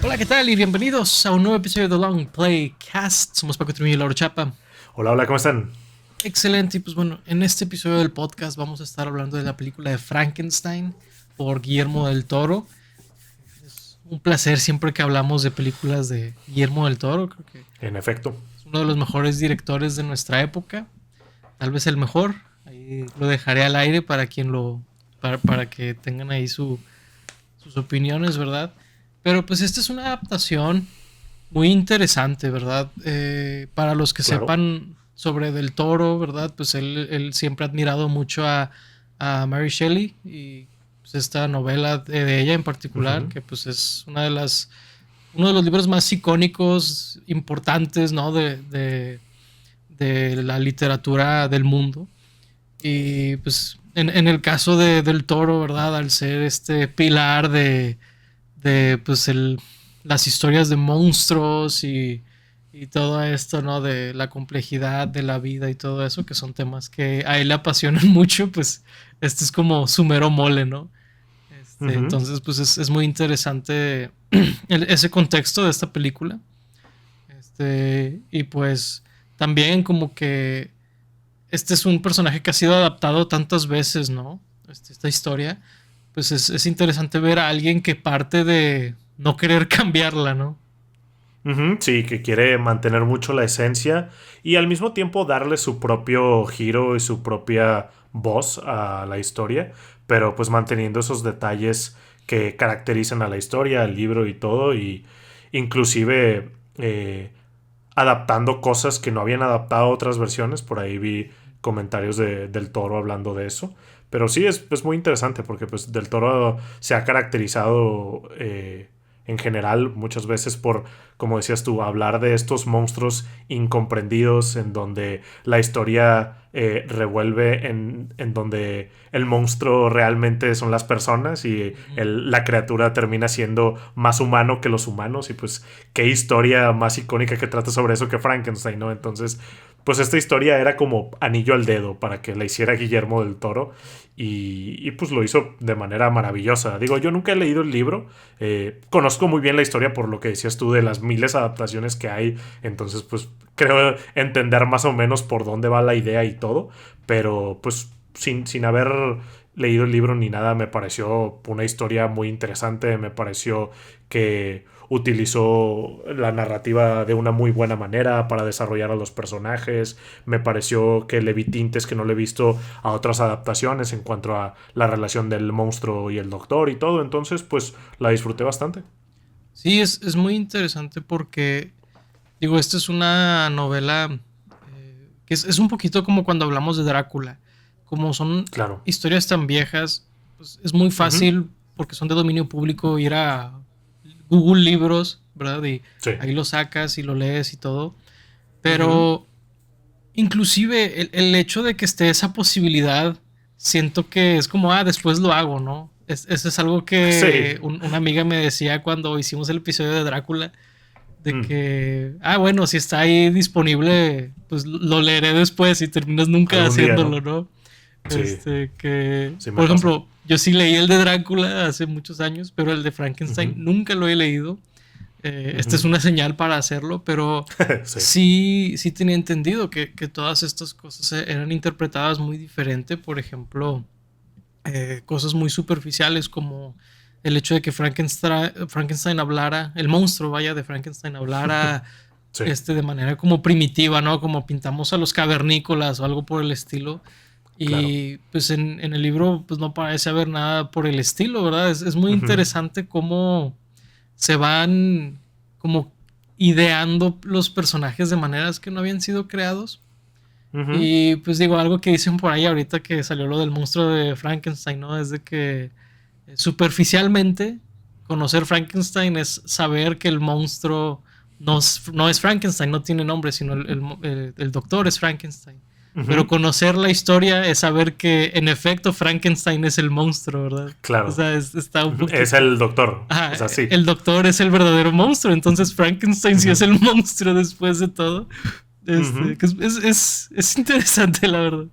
Hola, ¿qué tal? Y bienvenidos a un nuevo episodio de The Long Play Cast. Somos Paco Trujillo y Laura Chapa. Hola, hola, ¿cómo están? Excelente. Y pues bueno, en este episodio del podcast vamos a estar hablando de la película de Frankenstein por Guillermo del Toro. Es un placer siempre que hablamos de películas de Guillermo del Toro. Creo que En efecto. es uno de los mejores directores de nuestra época. Tal vez el mejor. Ahí lo dejaré al aire para quien para que tengan ahí sus opiniones, ¿verdad? Pero pues esta es una adaptación muy interesante, ¿verdad? Para los que Claro. sepan sobre Del Toro, ¿verdad? Pues él siempre ha admirado mucho a Mary Shelley y pues esta novela de ella en particular, Ujú. que pues es uno de los libros más icónicos, importantes, ¿no? De la literatura del mundo. Y pues en el caso Del Toro, ¿verdad? Al ser este pilar de pues las historias de monstruos y todo esto, ¿no? De la complejidad de la vida y todo eso, que son temas que a él le apasionan mucho, pues este es como su mero mole, ¿no? Ujú. Entonces, pues es muy interesante ese contexto de esta película. Y pues también como que este es un personaje que ha sido adaptado tantas veces, ¿no? Esta historia. Pues es interesante ver a alguien que parte de no querer cambiarla, ¿no? Ujú. Sí, que quiere mantener mucho la esencia y al mismo tiempo darle su propio giro y su propia voz a la historia, pero pues manteniendo esos detalles que caracterizan a la historia, al libro y todo, y inclusive adaptando cosas que no habían adaptado a otras versiones. Por ahí vi comentarios del Toro hablando de eso. Pero sí, es muy interesante porque pues Del Toro se ha caracterizado en general muchas veces por, como decías tú, hablar de estos monstruos incomprendidos en donde la historia revuelve en donde el monstruo realmente son las personas y Ujú. la criatura termina siendo más humano que los humanos y pues qué historia más icónica que trata sobre eso que Frankenstein, ¿no? Entonces, pues esta historia era como anillo al dedo para que la hiciera Guillermo del Toro y pues lo hizo de manera maravillosa. Digo, yo nunca he leído el libro, conozco muy bien la historia por lo que decías tú de las miles de adaptaciones que hay, entonces pues creo entender más o menos por dónde va la idea y todo, pero pues sin haber leído el libro ni nada, me pareció una historia muy interesante, me pareció que utilizó la narrativa de una muy buena manera para desarrollar a los personajes, me pareció que le vi tintes que no le he visto a otras adaptaciones en cuanto a la relación del monstruo y el doctor y todo, entonces pues la disfruté bastante. Sí, es muy interesante porque, digo, esta es una novela que es un poquito como cuando hablamos de Drácula. Como son Claro. historias tan viejas, pues es muy Ujú. fácil, porque son de dominio público, ir a Google Libros, ¿verdad? Y Sí. ahí lo sacas y lo lees y todo. Ujú. Pero inclusive el hecho de que esté esa posibilidad, siento que es como, después lo hago, ¿no? Eso es algo Sí. que una amiga me decía cuando hicimos el episodio de Drácula, de Mm. que, bueno, si está ahí disponible, pues lo leeré después y terminas nunca Algún día, ¿no? haciéndolo, ¿no? Sí, Que, sí me por pasa. ejemplo, yo sí leí el de Drácula hace muchos años, pero el de Frankenstein Ujú. nunca lo he leído. Esta es Ujú. una señal para hacerlo, pero Sí. sí tenía entendido que todas estas cosas eran interpretadas muy diferente. Por ejemplo, cosas muy superficiales como el hecho de que Frankenstein hablara, el monstruo, vaya, de Frankenstein hablara Sí, de manera como primitiva, ¿no? Como pintamos a los cavernícolas o algo por el estilo. claro. Y pues en el libro pues no parece haber nada por el estilo, ¿verdad? Es muy Ujú. interesante cómo se van como ideando los personajes de maneras que no habían sido creados. Ujú. Y pues digo, algo que dicen por ahí ahorita que salió lo del monstruo de Frankenstein, ¿no? Es de que superficialmente conocer Frankenstein es saber que el monstruo no es Frankenstein, no tiene nombre, sino el doctor es Frankenstein. Pero Ujú. conocer la historia es saber que en efecto Frankenstein es el monstruo, ¿verdad? O Claro. sea, está un Es poquito... el doctor. O Ajá, sea, sí. el doctor es el verdadero monstruo, entonces Frankenstein sí es Ujú. el monstruo después de todo. Ujú. Que es interesante, la verdad.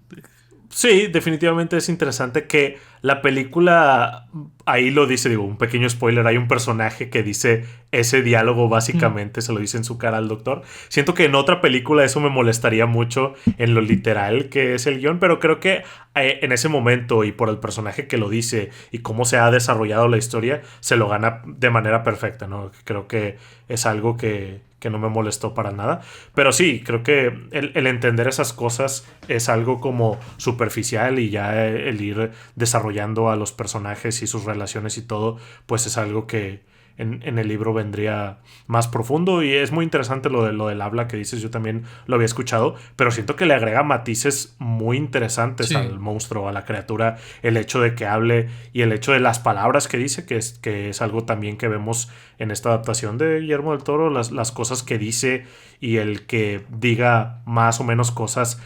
Sí, definitivamente es interesante que la película, ahí lo dice, digo, un pequeño spoiler, hay un personaje que dice ese diálogo Mm. básicamente se lo dice en su cara al doctor. Siento que en otra película eso me molestaría mucho en lo literal que es el guión, pero creo que en ese momento y por el personaje que lo dice y cómo se ha desarrollado la historia, se lo gana de manera perfecta, ¿no? Creo que es algo que no me molestó para nada. Pero sí, creo que el entender esas cosas es algo como superficial y ya el ir desarrollando a los personajes y sus relaciones y todo, pues es algo que en el libro vendría más profundo y es muy interesante lo del habla que dices, yo también lo había escuchado, pero siento que le agrega matices muy interesantes Sí. al monstruo, a la criatura, el hecho de que hable y el hecho de las palabras que dice, que es algo también que vemos en esta adaptación de Guillermo del Toro, las cosas que dice y el que diga más o menos cosas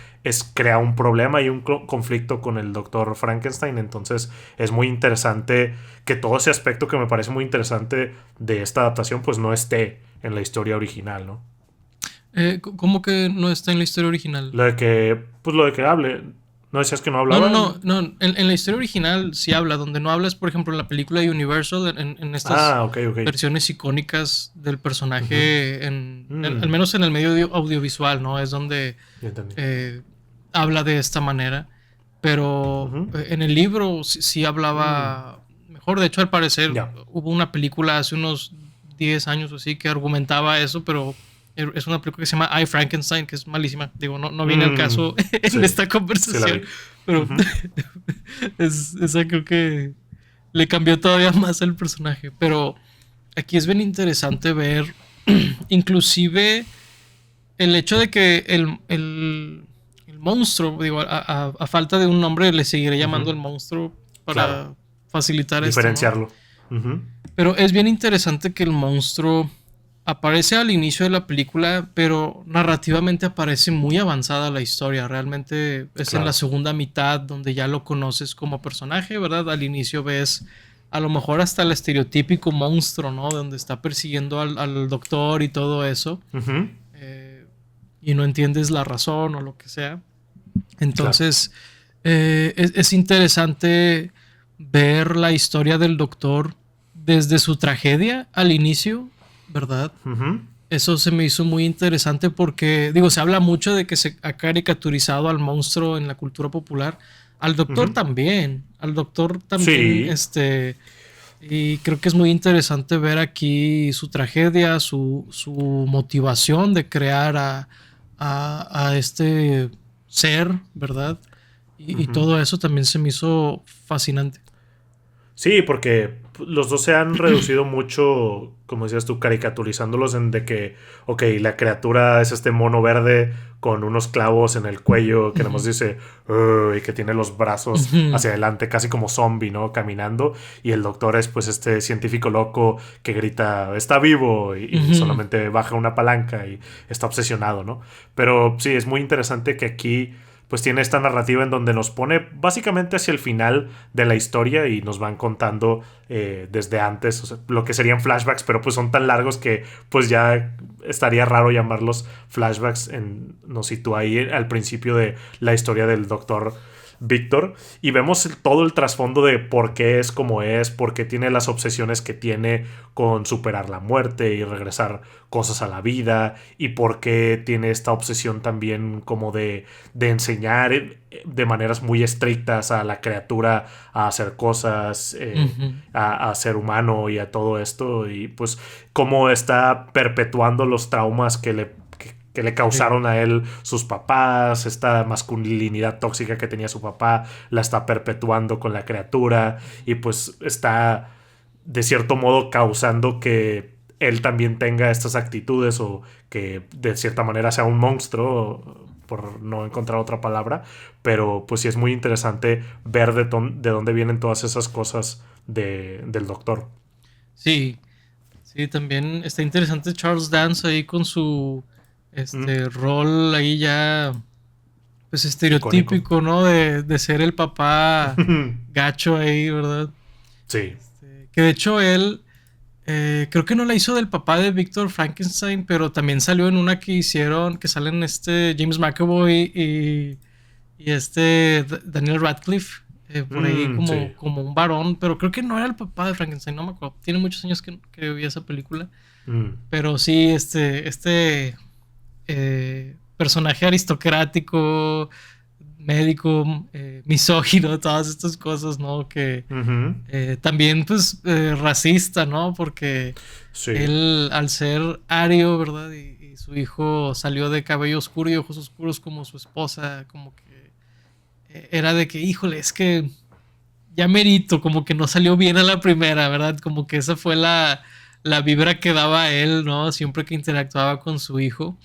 crea un problema y un conflicto con el doctor Frankenstein. Entonces es muy interesante que todo ese aspecto que me parece muy interesante de esta adaptación pues no esté en la historia original, ¿no? ¿Cómo que no está en la historia original? Lo de que hable. ¿No decías que no No, no, hablaba? no, no. En la historia original sí habla. Donde no habla es, por ejemplo, en la película de Universal, en estas Ah, ok, ok. versiones icónicas del Ujú. personaje, al Mm, menos en el medio audiovisual, ¿no? Es donde ya entendí. eh, habla de esta manera. Pero Ujú. en el libro sí Mm, hablaba mejor. De hecho, al parecer, ya. hubo una película hace unos 10 años o así que argumentaba eso, pero es una película que se llama I, Frankenstein, que es malísima. Digo, no viene al Mm, caso en sí, esta sí la vi. conversación, pero Ujú. esa creo que le cambió todavía más al personaje. Pero aquí es bien interesante ver, inclusive, el hecho de que el monstruo, digo, a falta de un nombre, le seguiré llamando Ujú. el monstruo Claro, para facilitar esto, ¿no? diferenciarlo. Ujú. Pero es bien interesante que el monstruo aparece al inicio de la película, pero narrativamente aparece muy avanzada la historia. Realmente es en la Claro. segunda mitad donde ya lo conoces como personaje, ¿verdad? Al inicio ves a lo mejor hasta el estereotípico monstruo, ¿no? Donde está persiguiendo al doctor y todo eso. Ujú. eh, y no entiendes la razón o lo que sea. Claro. Entonces, es interesante ver la historia del doctor desde su tragedia al inicio, ¿verdad? Ujú. Eso se me hizo muy interesante porque, digo, se habla mucho de que se ha caricaturizado al monstruo en la cultura popular. Ujú. Al doctor también, Sí. y creo que es muy interesante ver aquí su tragedia, su motivación de crear a este ser, ¿verdad? Y Ujú. todo eso también se me hizo fascinante. Sí, porque los dos se han reducido mucho, como decías tú, caricaturizándolos en de que, ok, la criatura es este mono verde con unos clavos en el cuello que nada más Ujú, dice "Ugh", y que tiene los brazos ujú, hacia adelante, casi como zombie, ¿no? Caminando. Y el doctor es pues este científico loco que grita, está vivo, y ujú. solamente baja una palanca y está obsesionado, ¿no? Pero sí, es muy interesante que aquí pues tiene esta narrativa en donde nos pone básicamente hacia el final de la historia y nos van contando desde antes, o sea, lo que serían flashbacks, pero pues son tan largos que pues ya estaría raro llamarlos flashbacks. Nos sitúa ahí al principio de la historia del doctor Víctor y vemos todo el trasfondo de por qué es como es, por qué tiene las obsesiones que tiene con superar la muerte y regresar cosas a la vida y por qué tiene esta obsesión también como de enseñar de maneras muy estrictas a la criatura a hacer cosas, Ujú. a ser humano y a todo esto y pues cómo está perpetuando los traumas que le Sí. causaron a él sus papás, esta masculinidad tóxica que tenía su papá, la está perpetuando con la criatura y pues está de cierto modo causando que él también tenga estas actitudes o que de cierta manera sea un monstruo, por no encontrar otra palabra, pero pues sí es muy interesante ver de dónde vienen todas esas cosas del doctor. Sí, sí, también está interesante Charles Dance ahí con su Mm, rol ahí ya pues icónico. estereotípico, ¿no? De ser el papá gacho ahí, ¿verdad? Sí. Que de hecho él creo que no la hizo del papá de Víctor Frankenstein, pero también salió en una que hicieron, que salen James McAvoy y Daniel Radcliffe, por ahí Sí. como un varón, pero creo que no era el papá de Frankenstein, no me acuerdo. Tiene muchos años que vi esa película. Mm. Pero sí, personaje aristocrático, médico, misógino, todas estas cosas, ¿no? Que Ujú. también, pues, racista, ¿no? Porque Sí, él, al ser ario, ¿verdad? Y su hijo salió de cabello oscuro y ojos oscuros como su esposa, como que era de que, híjole, es que ya merito, como que no salió bien a la primera, ¿verdad? Como que esa fue la vibra que daba él, ¿no? Siempre que interactuaba con su hijo.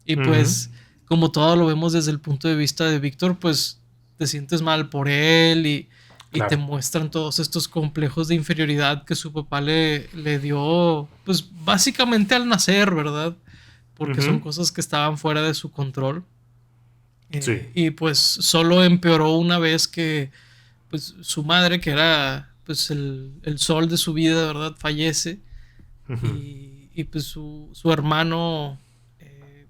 Y ujú, pues, como todo lo vemos desde el punto de vista de Víctor, pues te sientes mal por él y te claro. muestran todos estos complejos de inferioridad que su papá le dio, pues básicamente al nacer, ¿verdad? Porque son Ujú. cosas que estaban fuera de su control. Sí. Y pues solo empeoró una vez que pues su madre, que era pues el sol de su vida, ¿verdad? Fallece Ujú, y pues su hermano,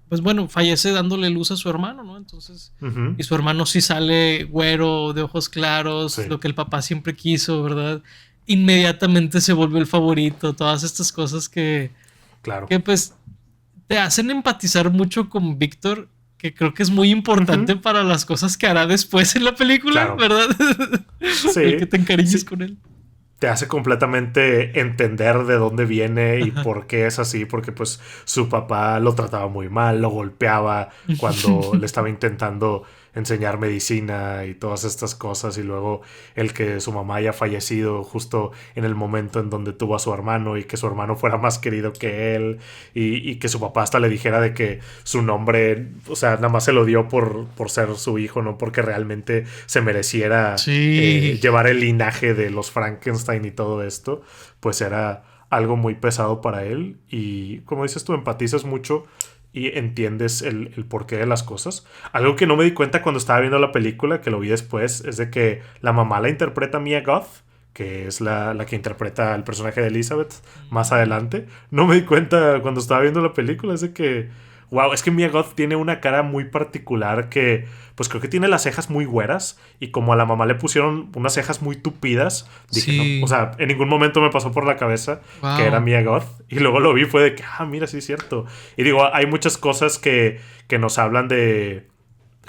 pues bueno, fallece dándole luz a su hermano, ¿no? Entonces, ujú. y su hermano sí sale güero, de ojos claros, Sí, lo que el papá siempre quiso, ¿verdad? Inmediatamente se vuelve el favorito, todas estas cosas claro. que pues te hacen empatizar mucho con Víctor, que creo que es muy importante Ujú, para las cosas que hará después en la película, claro. ¿verdad? El que Sí, te encariñes sí. con él. Te hace completamente entender de dónde viene y por qué es así, porque pues su papá lo trataba muy mal, lo golpeaba cuando le estaba intentando enseñar medicina y todas estas cosas, y luego el que su mamá haya fallecido justo en el momento en donde tuvo a su hermano y que su hermano fuera más querido que él, y que su papá hasta le dijera de que su nombre, o sea, nada más se lo dio por ser su hijo, no porque realmente se mereciera Sí, llevar el linaje de los Frankenstein y todo esto, pues era algo muy pesado para él. Y como dices, tú empatizas mucho y entiendes el porqué de las cosas. Algo que no me di cuenta cuando estaba viendo la película, que lo vi después, es de que la mamá la interpreta Mia Goth, que es la que interpreta al personaje de Elizabeth más mm, adelante. No me di cuenta cuando estaba viendo la película, es de que... Wow, es que Mia Goth tiene una cara muy particular que, pues creo que tiene las cejas muy güeras y como a la mamá le pusieron unas cejas muy tupidas, dije, no, o sí, sea, en ningún momento me pasó por la cabeza que era wow. Mia Goth y luego lo vi fue de que, mira, sí es cierto. Y digo, hay muchas cosas que nos hablan de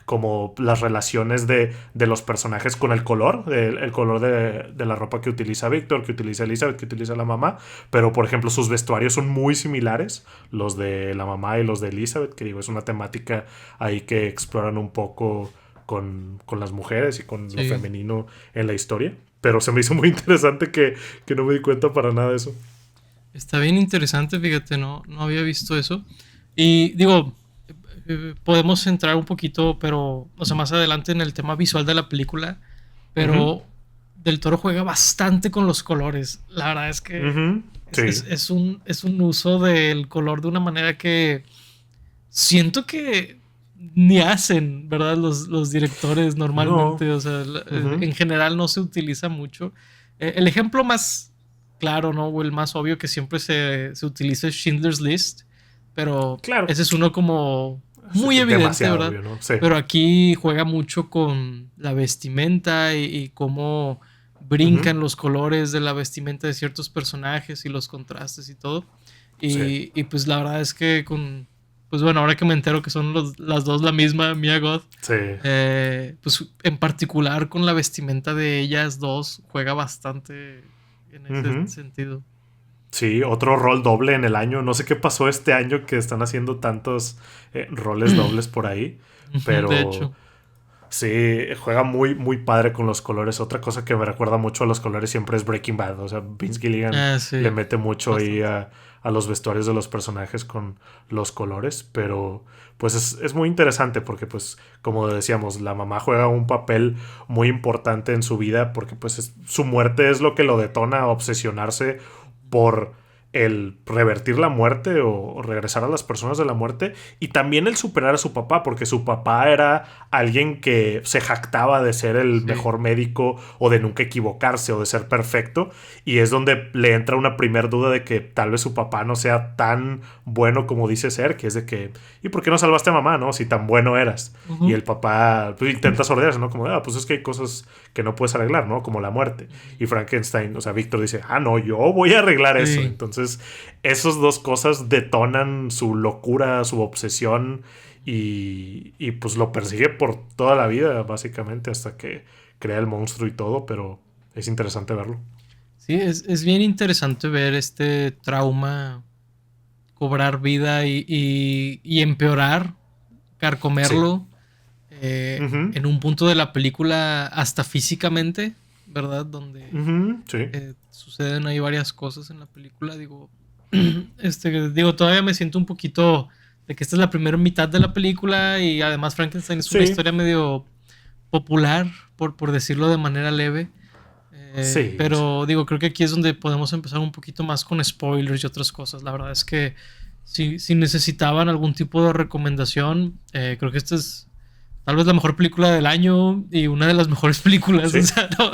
como las relaciones de los personajes con el color, el color de la ropa que utiliza Víctor, que utiliza Elizabeth, que utiliza la mamá, pero por ejemplo sus vestuarios son muy similares, los de la mamá y los de Elizabeth, que digo, es una temática ahí que exploran un poco con las mujeres y con lo Sí, femenino en la historia, pero se me hizo muy interesante que no me di cuenta para nada de eso. está bien interesante, fíjate, no había visto eso. Y digo, podemos entrar un poquito, pero, o sea, más adelante en el tema visual de la película, Ujú, pero Del Toro juega bastante con los colores. La verdad es que ujú, sí, es un uso del color de una manera que siento que ni hacen, ¿verdad? Los directores no, normalmente, o sea, ujú, en general no se utiliza mucho. El ejemplo más claro, ¿no? O el más obvio que siempre se utiliza es Schindler's List, pero claro, ese es uno como sí, muy evidente, demasiado ¿verdad? obvio, ¿no? Sí. Pero aquí juega mucho con la vestimenta y cómo Ujú, brincan los colores de la vestimenta de ciertos personajes y los contrastes y todo. sí. Y pues la verdad es que pues bueno, ahora que me entero que son las dos la misma, Mia Goth, Sí. pues en particular con la vestimenta de ellas dos, juega bastante en ese Ujú. sentido. Sí, otro rol doble en el año. No sé qué pasó este año que están haciendo tantos roles dobles por ahí. De Pero hecho, sí, juega muy, muy padre con los colores. Otra cosa que me recuerda mucho a los colores siempre es Breaking Bad. O sea, Vince Gilligan le sí, mete mucho ahí bastante. a los vestuarios de los personajes con los colores. Pero pues es muy interesante porque pues como decíamos, la mamá juega un papel muy importante en su vida porque pues su muerte es lo que lo detona a obsesionarse por el revertir la muerte o regresar a las personas de la muerte y también el superar a su papá, porque su papá era alguien que se jactaba de ser el Sí. mejor médico o de nunca equivocarse o de ser perfecto y es donde le entra una primer duda de que tal vez su papá no sea tan bueno como dice ser, que es de que ¿y por qué no salvaste a mamá, no? Si tan bueno eras. Y Ujú, el papá pues, intenta sordearse, ¿no? Como, pues es que hay cosas que no puedes arreglar, ¿no? Como la muerte. ujú. Y Frankenstein, o sea, Víctor dice, no, yo voy a arreglar eso. Sí. Entonces Entonces, esas dos cosas detonan su locura, su obsesión y pues lo persigue por toda la vida, básicamente, hasta que crea el monstruo y todo, pero es interesante verlo. Sí, es bien interesante ver este trauma cobrar vida y empeorar, Sí. carcomerlo Ujú, en un punto de la película hasta físicamente, ¿verdad? Donde ujú, sí. suceden ahí varias cosas en la película. Digo, digo, todavía me siento un poquito de que esta es la primera mitad de la película y además Frankenstein es una Sí. historia medio popular, por decirlo de manera leve. Sí. Pero digo, creo que aquí es donde podemos empezar un poquito más con spoilers y otras cosas. La verdad es que si necesitaban algún tipo de recomendación, creo que esta es tal vez la mejor película del año y una de las mejores películas. O Sí. sea, no,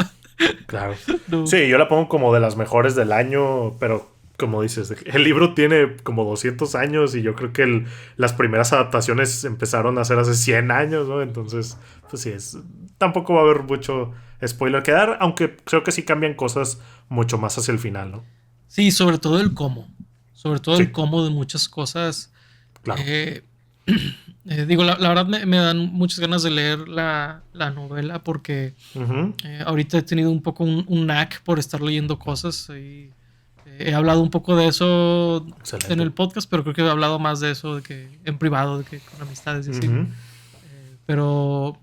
Claro. no. Sí, yo la pongo como de las mejores del año, pero como dices, el libro tiene como 200 años y yo creo que las primeras adaptaciones empezaron a hacer hace 100 años, ¿no? Entonces, pues sí, tampoco va a haber mucho spoiler que dar, aunque creo que sí cambian cosas mucho más hacia el final, ¿no? Sí, sobre todo el cómo. Sobre todo el Sí, cómo de muchas cosas. claro. Eh, digo, la verdad me dan muchas ganas de leer la novela porque Ujú. ahorita he tenido un poco un knack por estar leyendo cosas y he hablado un poco de eso en Excelente. el podcast, pero creo que he hablado más de eso de que en privado, de que con amistades y así. Ujú. Pero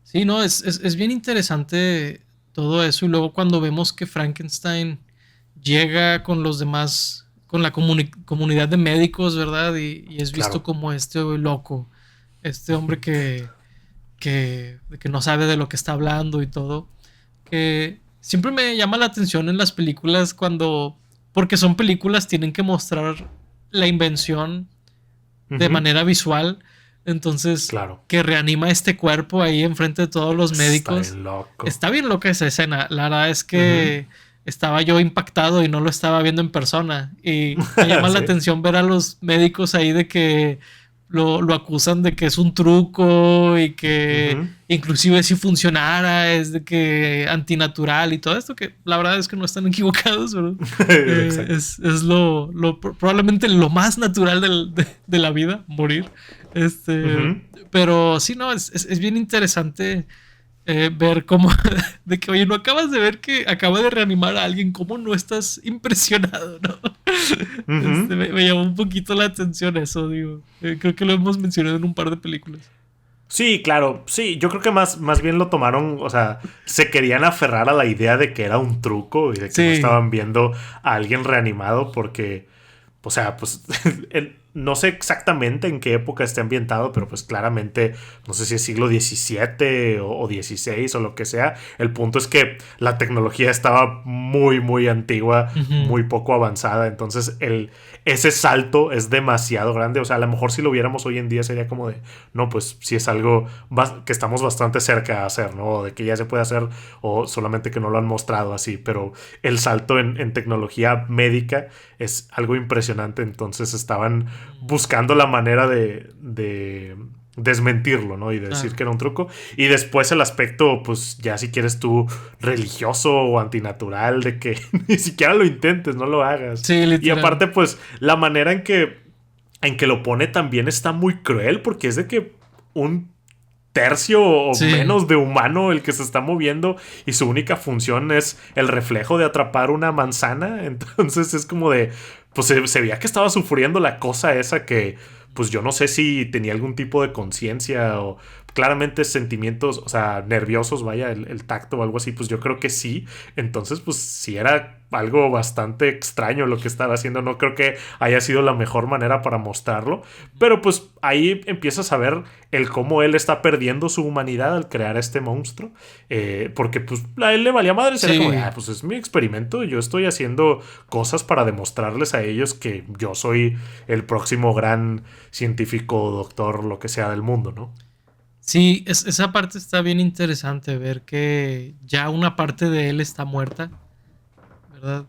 sí, no, es bien interesante todo eso y luego cuando vemos que Frankenstein llega con los demás, con la comunidad de médicos, ¿verdad? Y es visto Claro. como este loco, este hombre que no sabe de lo que está hablando y todo, que siempre me llama la atención en las películas cuando, porque son películas, tienen que mostrar la invención de Ujú. manera visual, entonces Claro. que reanima este cuerpo ahí enfrente de todos los Está médicos. bien loco. Está bien loca esa escena, la verdad es Ujú. que estaba yo impactado y no lo estaba viendo en persona. Y me llama la Sí. atención ver a los médicos ahí de que lo acusan de que es un truco y que Ujú. inclusive si funcionara es de que antinatural y todo esto, que la verdad es que no están equivocados, ¿verdad? Exacto. Es probablemente lo más natural de la vida, morir. Este, Ujú. pero sí, no, es bien interesante ver cómo, de que, oye, no acabas de ver que acaba de reanimar a alguien, ¿cómo no estás impresionado, no? Ujú. Me llamó un poquito la atención eso, digo. Creo que lo hemos mencionado en un par de películas. Sí, claro. Sí, yo creo que más bien lo tomaron, o sea, se querían aferrar a la idea de que era un truco y de que no Sí. estaban viendo a alguien reanimado porque, o sea, pues no sé exactamente en qué época esté ambientado, pero pues claramente, no sé si es siglo XVII o XVI o lo que sea. El punto es que la tecnología estaba muy, muy antigua, Ujú. muy poco avanzada, entonces ese salto es demasiado grande. O sea, a lo mejor si lo viéramos hoy en día sería como de, no, pues si es algo que estamos bastante cerca de hacer, ¿no? O de que ya se puede hacer o solamente que no lo han mostrado así, pero el salto en tecnología médica es algo impresionante, entonces estaban buscando la manera de desmentirlo, ¿no? Y de decir Claro. que era un truco. Y después el aspecto, pues ya si quieres tú religioso o antinatural, de que ni siquiera lo intentes, no lo hagas. Sí, Y literal. aparte, pues la manera en que lo pone también está muy cruel, porque es de que un tercio o Sí. menos de humano el que se está moviendo y su única función es el reflejo de atrapar una manzana. Entonces es como de, pues se veía que estaba sufriendo la cosa esa que, pues yo no sé si tenía algún tipo de conciencia o claramente sentimientos, o sea, nerviosos, vaya, el tacto o algo así, pues yo creo que sí. Entonces, pues sí era algo bastante extraño lo que estaba haciendo. No creo que haya sido la mejor manera para mostrarlo. Pero pues ahí empiezas a ver el cómo él está perdiendo su humanidad al crear este monstruo. Porque pues a él le valía madre. Era como, Sí. pues es mi experimento. Yo estoy haciendo cosas para demostrarles a ellos que yo soy el próximo gran científico, doctor, lo que sea del mundo, ¿no? Sí, esa parte está bien interesante, ver que ya una parte de él está muerta, ¿verdad?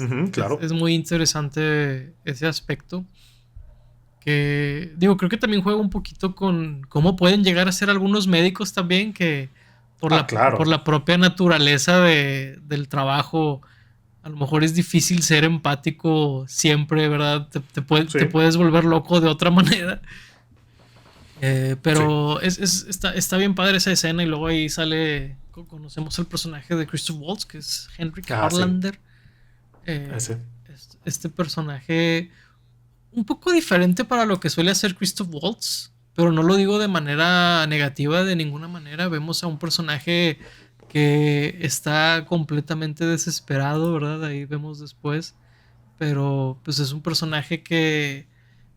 Ujú, claro. Es muy interesante ese aspecto. Que, digo, creo que también juega un poquito con cómo pueden llegar a ser algunos médicos también, que Ah, por claro. la propia naturaleza del trabajo, a lo mejor es difícil ser empático siempre, ¿verdad? Sí, Te puedes volver loco de otra manera. sí, Pero está bien padre esa escena y luego ahí sale, conocemos el personaje de Christoph Waltz, que es Henrik sí, Harlander. ese. Este personaje un poco diferente para lo que suele hacer Christoph Waltz, pero no lo digo de manera negativa de ninguna manera. Vemos a un personaje que está completamente desesperado, ¿verdad? Ahí vemos después. Pero pues es un personaje que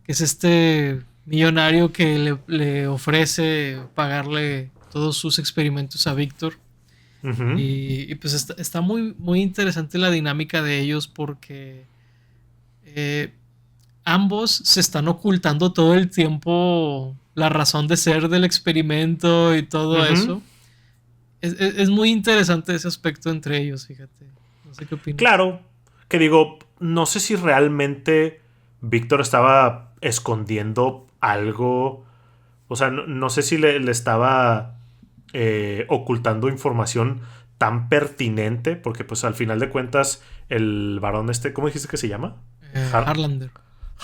es este millonario que le ofrece pagarle todos sus experimentos a Víctor. Ujú. Pues está muy, muy interesante la dinámica de ellos porque eh, ambos se están ocultando todo el tiempo la razón de ser del experimento y todo Ujú. eso. Es muy interesante ese aspecto entre ellos, fíjate. No sé qué opinas. Claro, que digo, no sé si realmente Víctor estaba escondiendo algo. O sea, no sé si le estaba ocultando información tan pertinente, porque pues al final de cuentas el varón este, ¿cómo dijiste que se llama? Harlander.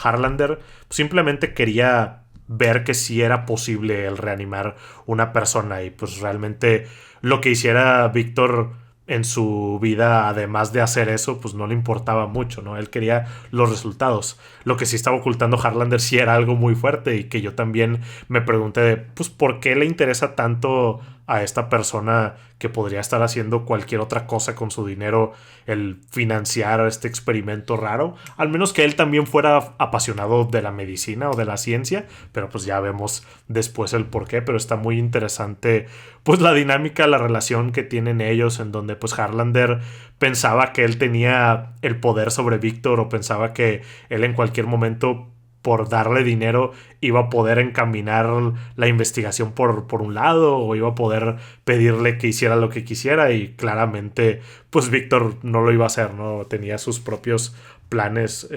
Harlander simplemente quería ver que sí era posible el reanimar una persona y pues realmente lo que hiciera Víctor en su vida, además de hacer eso, pues no le importaba mucho, ¿no? Él quería los resultados. Lo que sí estaba ocultando Harlander sí era algo muy fuerte y que yo también me pregunté, pues, ¿por qué le interesa tanto a esta persona que podría estar haciendo cualquier otra cosa con su dinero el financiar este experimento raro? Al menos que él también fuera apasionado de la medicina o de la ciencia, pero pues ya vemos después el por qué, pero está muy interesante pues la dinámica, la relación que tienen ellos, en donde pues Harlander pensaba que él tenía el poder sobre Víctor o pensaba que él en cualquier momento por darle dinero iba a poder encaminar la investigación por un lado o iba a poder pedirle que hiciera lo que quisiera y claramente pues Víctor no lo iba a hacer, ¿no? Tenía sus propios planes,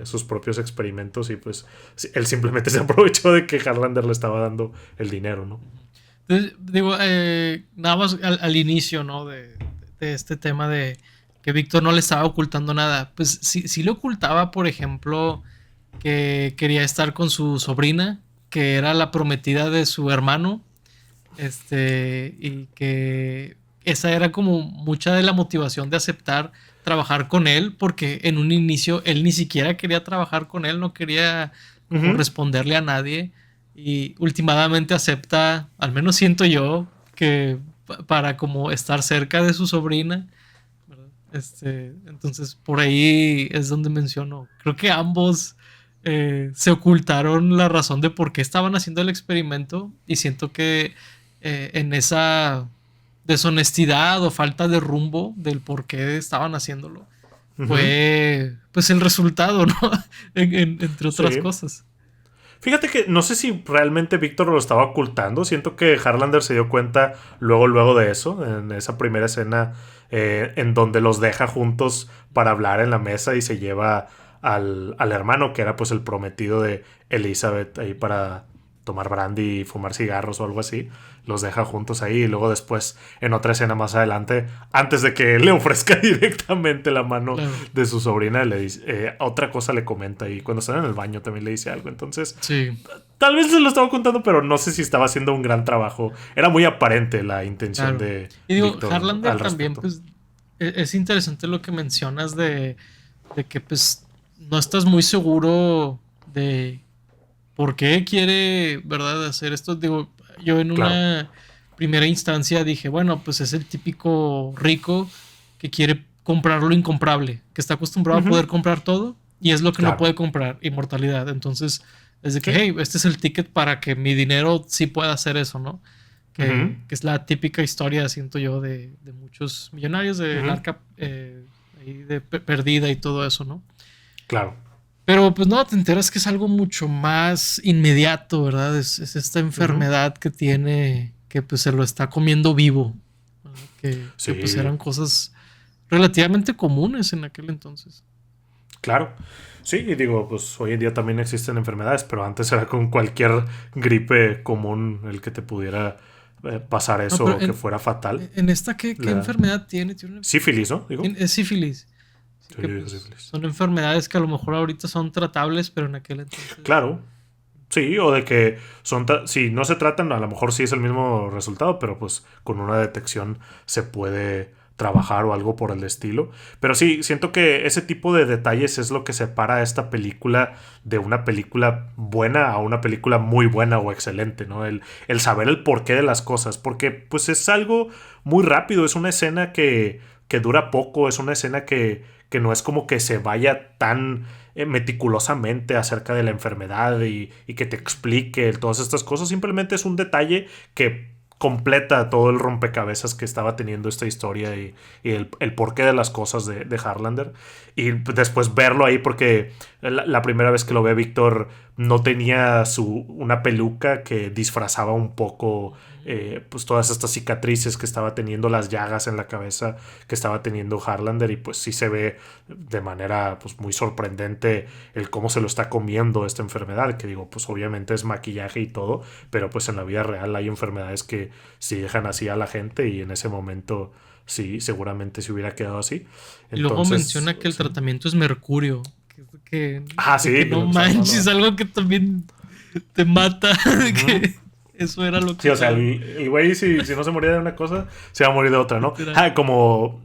sus propios experimentos y pues él simplemente se aprovechó de que Harlander le estaba dando el dinero, ¿no? Entonces, digo, nada más al inicio, ¿no? De este tema de que Víctor no le estaba ocultando nada. Pues sí le ocultaba, por ejemplo, que quería estar con su sobrina, que era la prometida de su hermano. Y que esa era como mucha de la motivación de aceptar trabajar con él, porque en un inicio él ni siquiera quería trabajar con él, no quería Uh como -huh. responderle a nadie y últimamente acepta, al menos siento yo, que para como estar cerca de su sobrina, ¿verdad? Entonces por ahí es donde menciono, creo que ambos se ocultaron la razón de por qué estaban haciendo el experimento y siento que en esa deshonestidad o falta de rumbo del por qué estaban haciéndolo Uh -huh. fue pues el resultado, ¿no? Entre otras Sí. cosas. Fíjate que no sé si realmente Víctor lo estaba ocultando. Siento que Harlander se dio cuenta luego de eso, en esa primera escena en donde los deja juntos para hablar en la mesa y se lleva al hermano, que era pues el prometido de Elizabeth, ahí para tomar brandy y fumar cigarros o algo así. Los deja juntos ahí y luego después en otra escena más adelante, antes de que le ofrezca directamente la mano Claro. de su sobrina, le dice, otra cosa le comenta y cuando están en el baño también le dice algo. Entonces, Sí, tal vez se lo estaba contando, pero no sé si estaba haciendo un gran trabajo. Era muy aparente la intención claro. de Y digo, Víctor Harlander al también, respecto. pues, es interesante lo que mencionas de que, pues, no estás muy seguro de por qué quiere, ¿verdad?, hacer esto. Digo, yo en Claro. una primera instancia dije, bueno, pues es el típico rico que quiere comprar lo incomprable, que está acostumbrado a Ujú. poder comprar todo y es lo que no Claro. puede comprar, inmortalidad. Entonces, es de que, Sí. hey, este es el ticket para que mi dinero sí pueda hacer eso, ¿no? Ujú. Que es la típica historia, siento yo, de muchos millonarios, del Ujú. arca ahí de perdida y todo eso, ¿no? Claro. Pero pues no, te enteras que es algo mucho más inmediato, ¿verdad? Es esta Ujú. enfermedad que tiene, que pues se lo está comiendo vivo, ¿verdad? Que pues Sí. eran cosas relativamente comunes en aquel entonces. Claro. Sí, y digo, pues hoy en día también existen enfermedades, pero antes era con cualquier gripe común el que te pudiera pasar No, eso pero o que fuera fatal. en esta, ¿qué La enfermedad tiene? Tiene sífilis, ¿no? Digo. es sífilis. Así que Sí, pues horribles. son enfermedades que a lo mejor ahorita son tratables, pero en aquel entonces... Claro. Sí, o de que si no se tratan, a lo mejor sí es el mismo resultado, pero pues con una detección se puede trabajar o algo por el estilo. Pero sí, siento que ese tipo de detalles es lo que separa a esta película de una película buena a una película muy buena o excelente, ¿no? El saber el porqué de las cosas, porque pues es algo muy rápido, es una escena que dura poco, es una escena que no es como que se vaya tan meticulosamente acerca de la enfermedad y que te explique todas estas cosas. Simplemente es un detalle que completa todo el rompecabezas que estaba teniendo esta historia y el porqué de las cosas de Harlander. Y después verlo ahí, porque la primera vez que lo ve Víctor no tenía una peluca que disfrazaba un poco Ujú. pues todas estas cicatrices que estaba teniendo, las llagas en la cabeza que estaba teniendo Harlander, y pues sí se ve de manera pues muy sorprendente el cómo se lo está comiendo esta enfermedad, que digo, pues obviamente es maquillaje y todo, pero pues en la vida real hay enfermedades que sí dejan así a la gente, y en ese momento sí, seguramente se hubiera quedado así. Y luego Entonces, menciona que el sí. tratamiento es mercurio. Ah, De que sí, que no lo que estaba manches, hablando. algo que también te mata. Ujú. Que eso era lo que Sí, o sea, usaba. el güey si no se moría de una cosa, se va a morir de otra, ¿no? Literal. Ah, como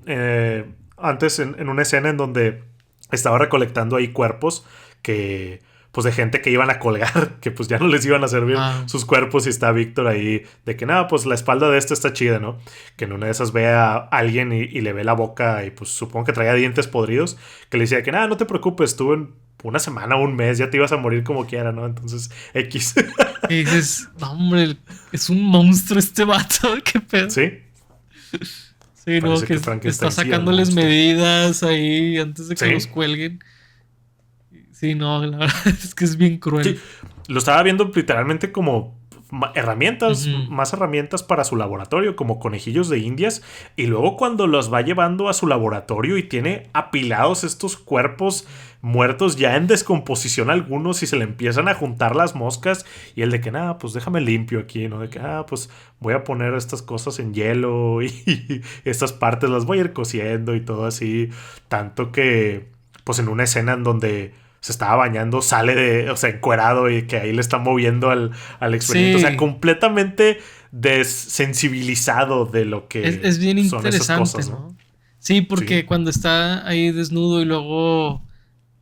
antes en una escena en donde estaba recolectando ahí cuerpos que, pues de gente que iban a colgar, que pues ya no les iban a servir Ah, sus cuerpos, y está Víctor ahí de que nada, pues la espalda de este está chida, ¿no? Que en una de esas ve a alguien y le ve la boca y pues supongo que traía dientes podridos, que le decía que nada, no te preocupes, estuve en una semana, un mes, ya te ibas a morir como quiera, ¿no? Entonces, X. que dices, no, hombre, es un monstruo este vato. ¿Qué pedo? ¿Sí? Sí, no, Parece que que está Frankenstein sí era un sacándoles monstruo. medidas ahí antes de que los Sí, cuelguen. Sí, no, la verdad es que es bien sí. cruel. Lo estaba viendo literalmente como herramientas, Ujú. más herramientas para su laboratorio, como conejillos de indias. Y luego cuando los va llevando a su laboratorio y tiene apilados estos cuerpos muertos ya en descomposición algunos, y se le empiezan a juntar las moscas, y el de que nada, pues déjame limpio aquí, ¿no? De que, pues voy a poner estas cosas en hielo y estas partes las voy a ir cosiendo y todo así. Tanto que, pues en una escena en donde se estaba bañando, sale o sea, encuerado, y que ahí le está moviendo al experimento. O sea, Sí, completamente desensibilizado de lo que es bien son esas interesante, cosas, ¿no? ¿no? Sí, porque Sí. cuando está ahí desnudo y luego,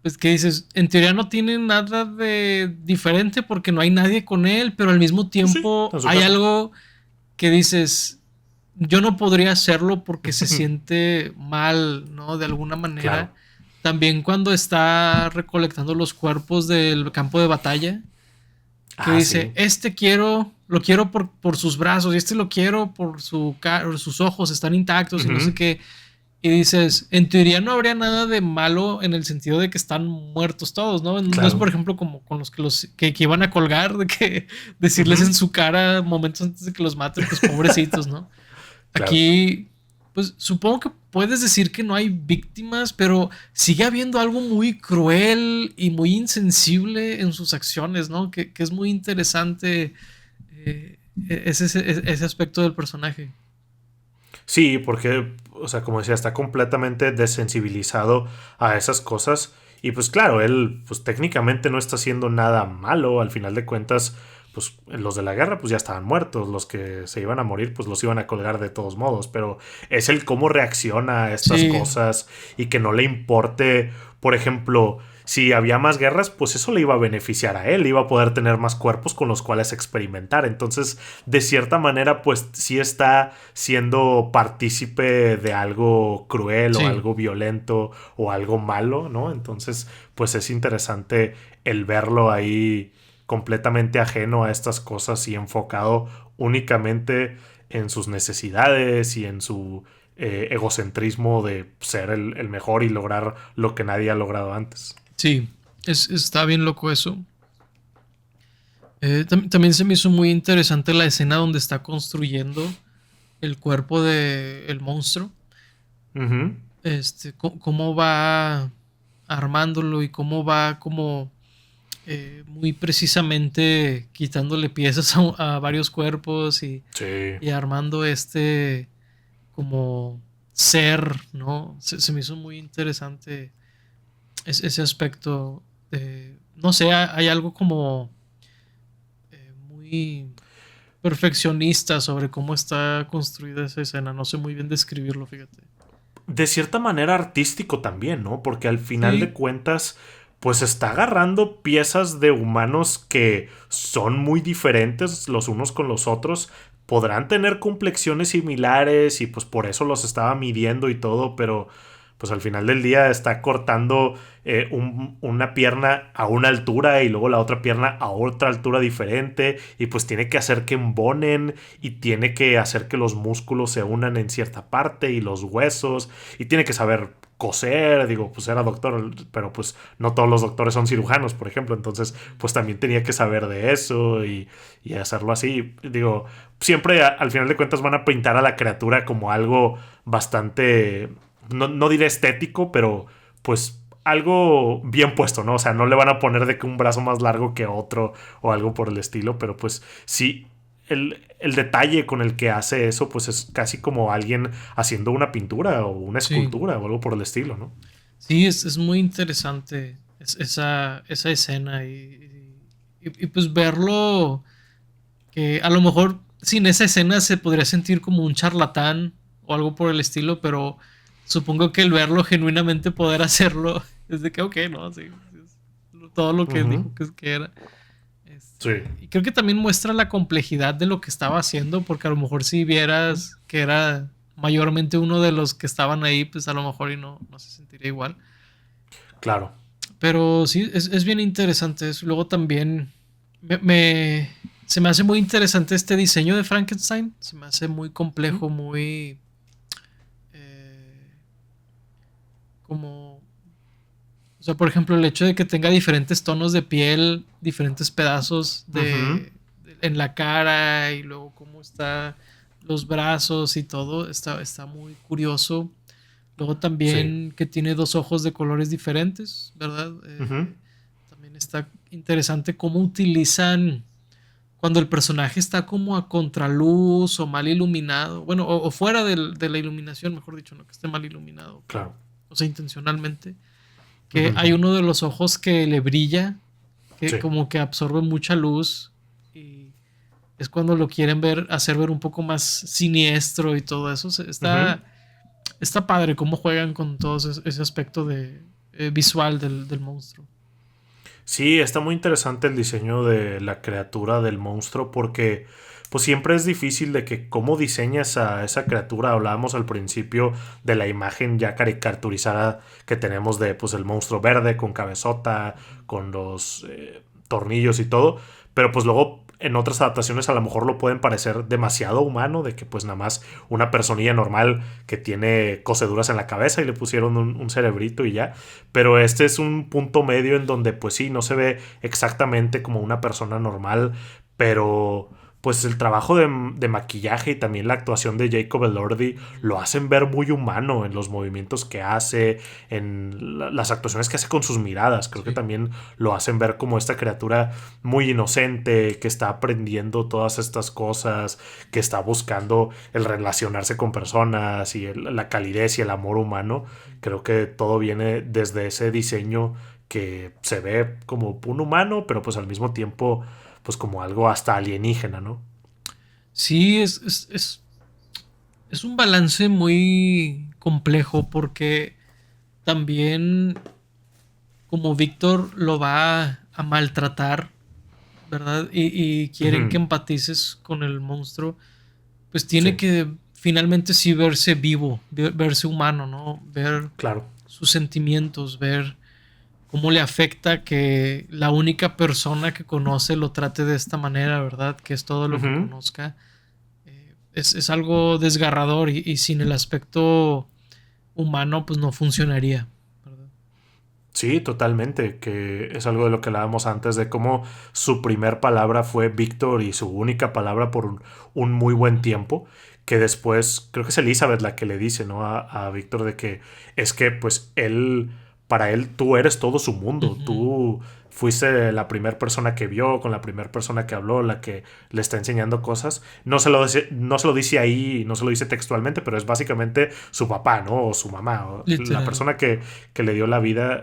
pues, ¿qué dices? En teoría no tiene nada de diferente porque no hay nadie con él, pero al mismo Pues sí, tiempo en su hay casa. algo que dices, yo no podría hacerlo porque se siente mal, ¿no? De alguna manera. Claro. También cuando está recolectando los cuerpos del campo de batalla, que Ah, dice, sí. este quiero, lo quiero por sus brazos, y este lo quiero por sus ojos, están intactos y no sé Ujú. qué. Y dices, en teoría no habría nada de malo en el sentido de que están muertos todos, ¿no? No es, por Claro. ejemplo, como con los que iban a colgar, de que decirles Ujú. en su cara momentos antes de que los maten, pues pobrecitos, ¿no? Claro. Aquí, pues supongo que puedes decir que no hay víctimas, pero sigue habiendo algo muy cruel y muy insensible en sus acciones, ¿no? Que es muy interesante ese aspecto del personaje. Sí, porque, o sea, como decía, está completamente desensibilizado a esas cosas. Y pues claro, él pues técnicamente no está haciendo nada malo. Al final de cuentas, pues los de la guerra pues ya estaban muertos. Los que se iban a morir pues los iban a colgar de todos modos. Pero es el cómo reacciona a estas Sí, cosas, y que no le importe, por ejemplo, si había más guerras, pues eso le iba a beneficiar a él, iba a poder tener más cuerpos con los cuales experimentar. Entonces, de cierta manera, pues sí está siendo partícipe de algo cruel o sí, algo violento o algo malo, ¿no? Entonces, pues es interesante el verlo ahí completamente ajeno a estas cosas y enfocado únicamente en sus necesidades y en su egocentrismo de ser el mejor y lograr lo que nadie ha logrado antes. sí. Está bien loco eso. También se me hizo muy interesante la escena donde está construyendo el cuerpo del monstruo. Ujú. Cómo va armándolo y cómo va como muy precisamente quitándole piezas a varios cuerpos Sí. y armando como ser, ¿no? Se me hizo muy interesante ese aspecto. No sé, hay algo como muy perfeccionista sobre cómo está construida esa escena. No sé muy bien describirlo, fíjate. De cierta manera artístico también, ¿no? Porque al final de Sí, cuentas, pues está agarrando piezas de humanos que son muy diferentes los unos con los otros. Podrán tener complexiones similares y pues por eso los estaba midiendo y todo, pero pues al final del día está cortando una pierna a una altura y luego la otra pierna a otra altura diferente y pues tiene que hacer que embonen y tiene que hacer que los músculos se unan en cierta parte y los huesos y tiene que saber coser, digo, pues era doctor, pero pues no todos los doctores son cirujanos, por ejemplo, entonces pues también tenía que saber de eso y hacerlo así, digo, siempre al final de cuentas van a pintar a la criatura como algo bastante, no diré estético, pero pues algo bien puesto, ¿no? O sea, no le van a poner de que un brazo más largo que otro o algo por el estilo, pero pues sí, el detalle con el que hace eso, pues es casi como alguien haciendo una pintura o una sí. escultura o algo por el estilo, ¿no? Sí, es muy interesante esa escena y pues verlo, que a lo mejor sin esa escena se podría sentir como un charlatán o algo por el estilo, pero supongo que el verlo genuinamente poder hacerlo es de que, ok, no, sí, es todo lo que Ujú. dijo que era. Sí, Y creo que también muestra la complejidad de lo que estaba haciendo, porque a lo mejor si vieras que era mayormente uno de los que estaban ahí, pues a lo mejor y no se sentiría igual. claro. Pero sí, es bien interesante eso. Luego también se me hace muy interesante este diseño de Frankenstein. Se me hace muy Ujú. complejo, muy eh, como... O sea, por ejemplo, el hecho de que tenga diferentes tonos de piel, diferentes pedazos Ujú. en la cara y luego cómo está los brazos y todo, está muy curioso. Luego Sí. también que tiene dos ojos de colores diferentes, ¿verdad? Ujú. También está interesante cómo utilizan cuando el personaje está como a contraluz o mal iluminado, bueno, o fuera de la iluminación, mejor dicho, no que esté mal iluminado, Claro. o sea, intencionalmente, que Ujú. hay uno de los ojos que le brilla, que Sí. como que absorbe mucha luz y es cuando lo quieren ver, hacer ver un poco más siniestro y todo eso. Ujú. Está padre cómo juegan con todo ese aspecto visual del monstruo. Sí, está muy interesante el diseño de la criatura del monstruo porque pues siempre es difícil de que cómo diseñas a esa criatura. Hablábamos al principio de la imagen ya caricaturizada que tenemos de pues el monstruo verde con cabezota, con los tornillos y todo, pero pues luego en otras adaptaciones a lo mejor lo pueden parecer demasiado humano, de que pues nada más una personilla normal que tiene coseduras en la cabeza y le pusieron un cerebrito y ya, pero este es un punto medio en donde pues sí, no se ve exactamente como una persona normal, pero pues el trabajo de maquillaje y también la actuación de Jacob Elordi lo hacen ver muy humano en los movimientos que hace, en las actuaciones que hace con sus miradas. Creo que Sí. también lo hacen ver como esta criatura muy inocente, que está aprendiendo todas estas cosas, que está buscando el relacionarse con personas y la calidez y el amor humano. Creo que todo viene desde ese diseño que se ve como un humano, pero pues al mismo tiempo pues como algo hasta alienígena, ¿no? Sí, es un balance muy complejo porque también como Víctor lo va a maltratar, ¿verdad? Y quieren que Ujú. empatices con el monstruo, pues tiene Sí, que finalmente sí verse vivo, verse humano, ¿no? Ver claro. sus sentimientos, ver cómo le afecta que la única persona que conoce lo trate de esta manera, ¿verdad? Que es todo lo que Ujú. conozca. Es algo desgarrador y sin el aspecto humano pues no funcionaría, ¿verdad? Sí, totalmente, que es algo de lo que hablábamos antes, de cómo su primer palabra fue Víctor y su única palabra por un muy buen tiempo, que después creo que es Elizabeth la que le dice, ¿no? A Víctor de que es que pues él, para él tú eres todo su mundo, Ujú. tú fuiste la primera persona que vio, con la primera persona que habló, la que le está enseñando cosas. No se lo dice ahí, no se lo dice textualmente, pero es básicamente su papá, ¿no? O su mamá, o la Literal. persona que le dio la vida,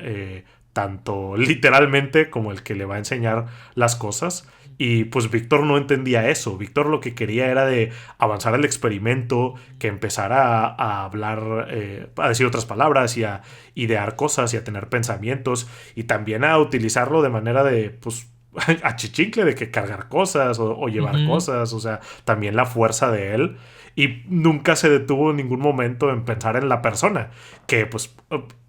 tanto literalmente como el que le va a enseñar las cosas. Y pues Víctor no entendía eso. Víctor lo que quería era de avanzar el experimento, que empezara a hablar, a decir otras palabras y a idear cosas y a tener pensamientos y también a utilizarlo de manera de, pues, a chichicle, de que cargar cosas o llevar Ujú. cosas, o sea, también la fuerza de él. Y nunca se detuvo en ningún momento en pensar en la persona, que pues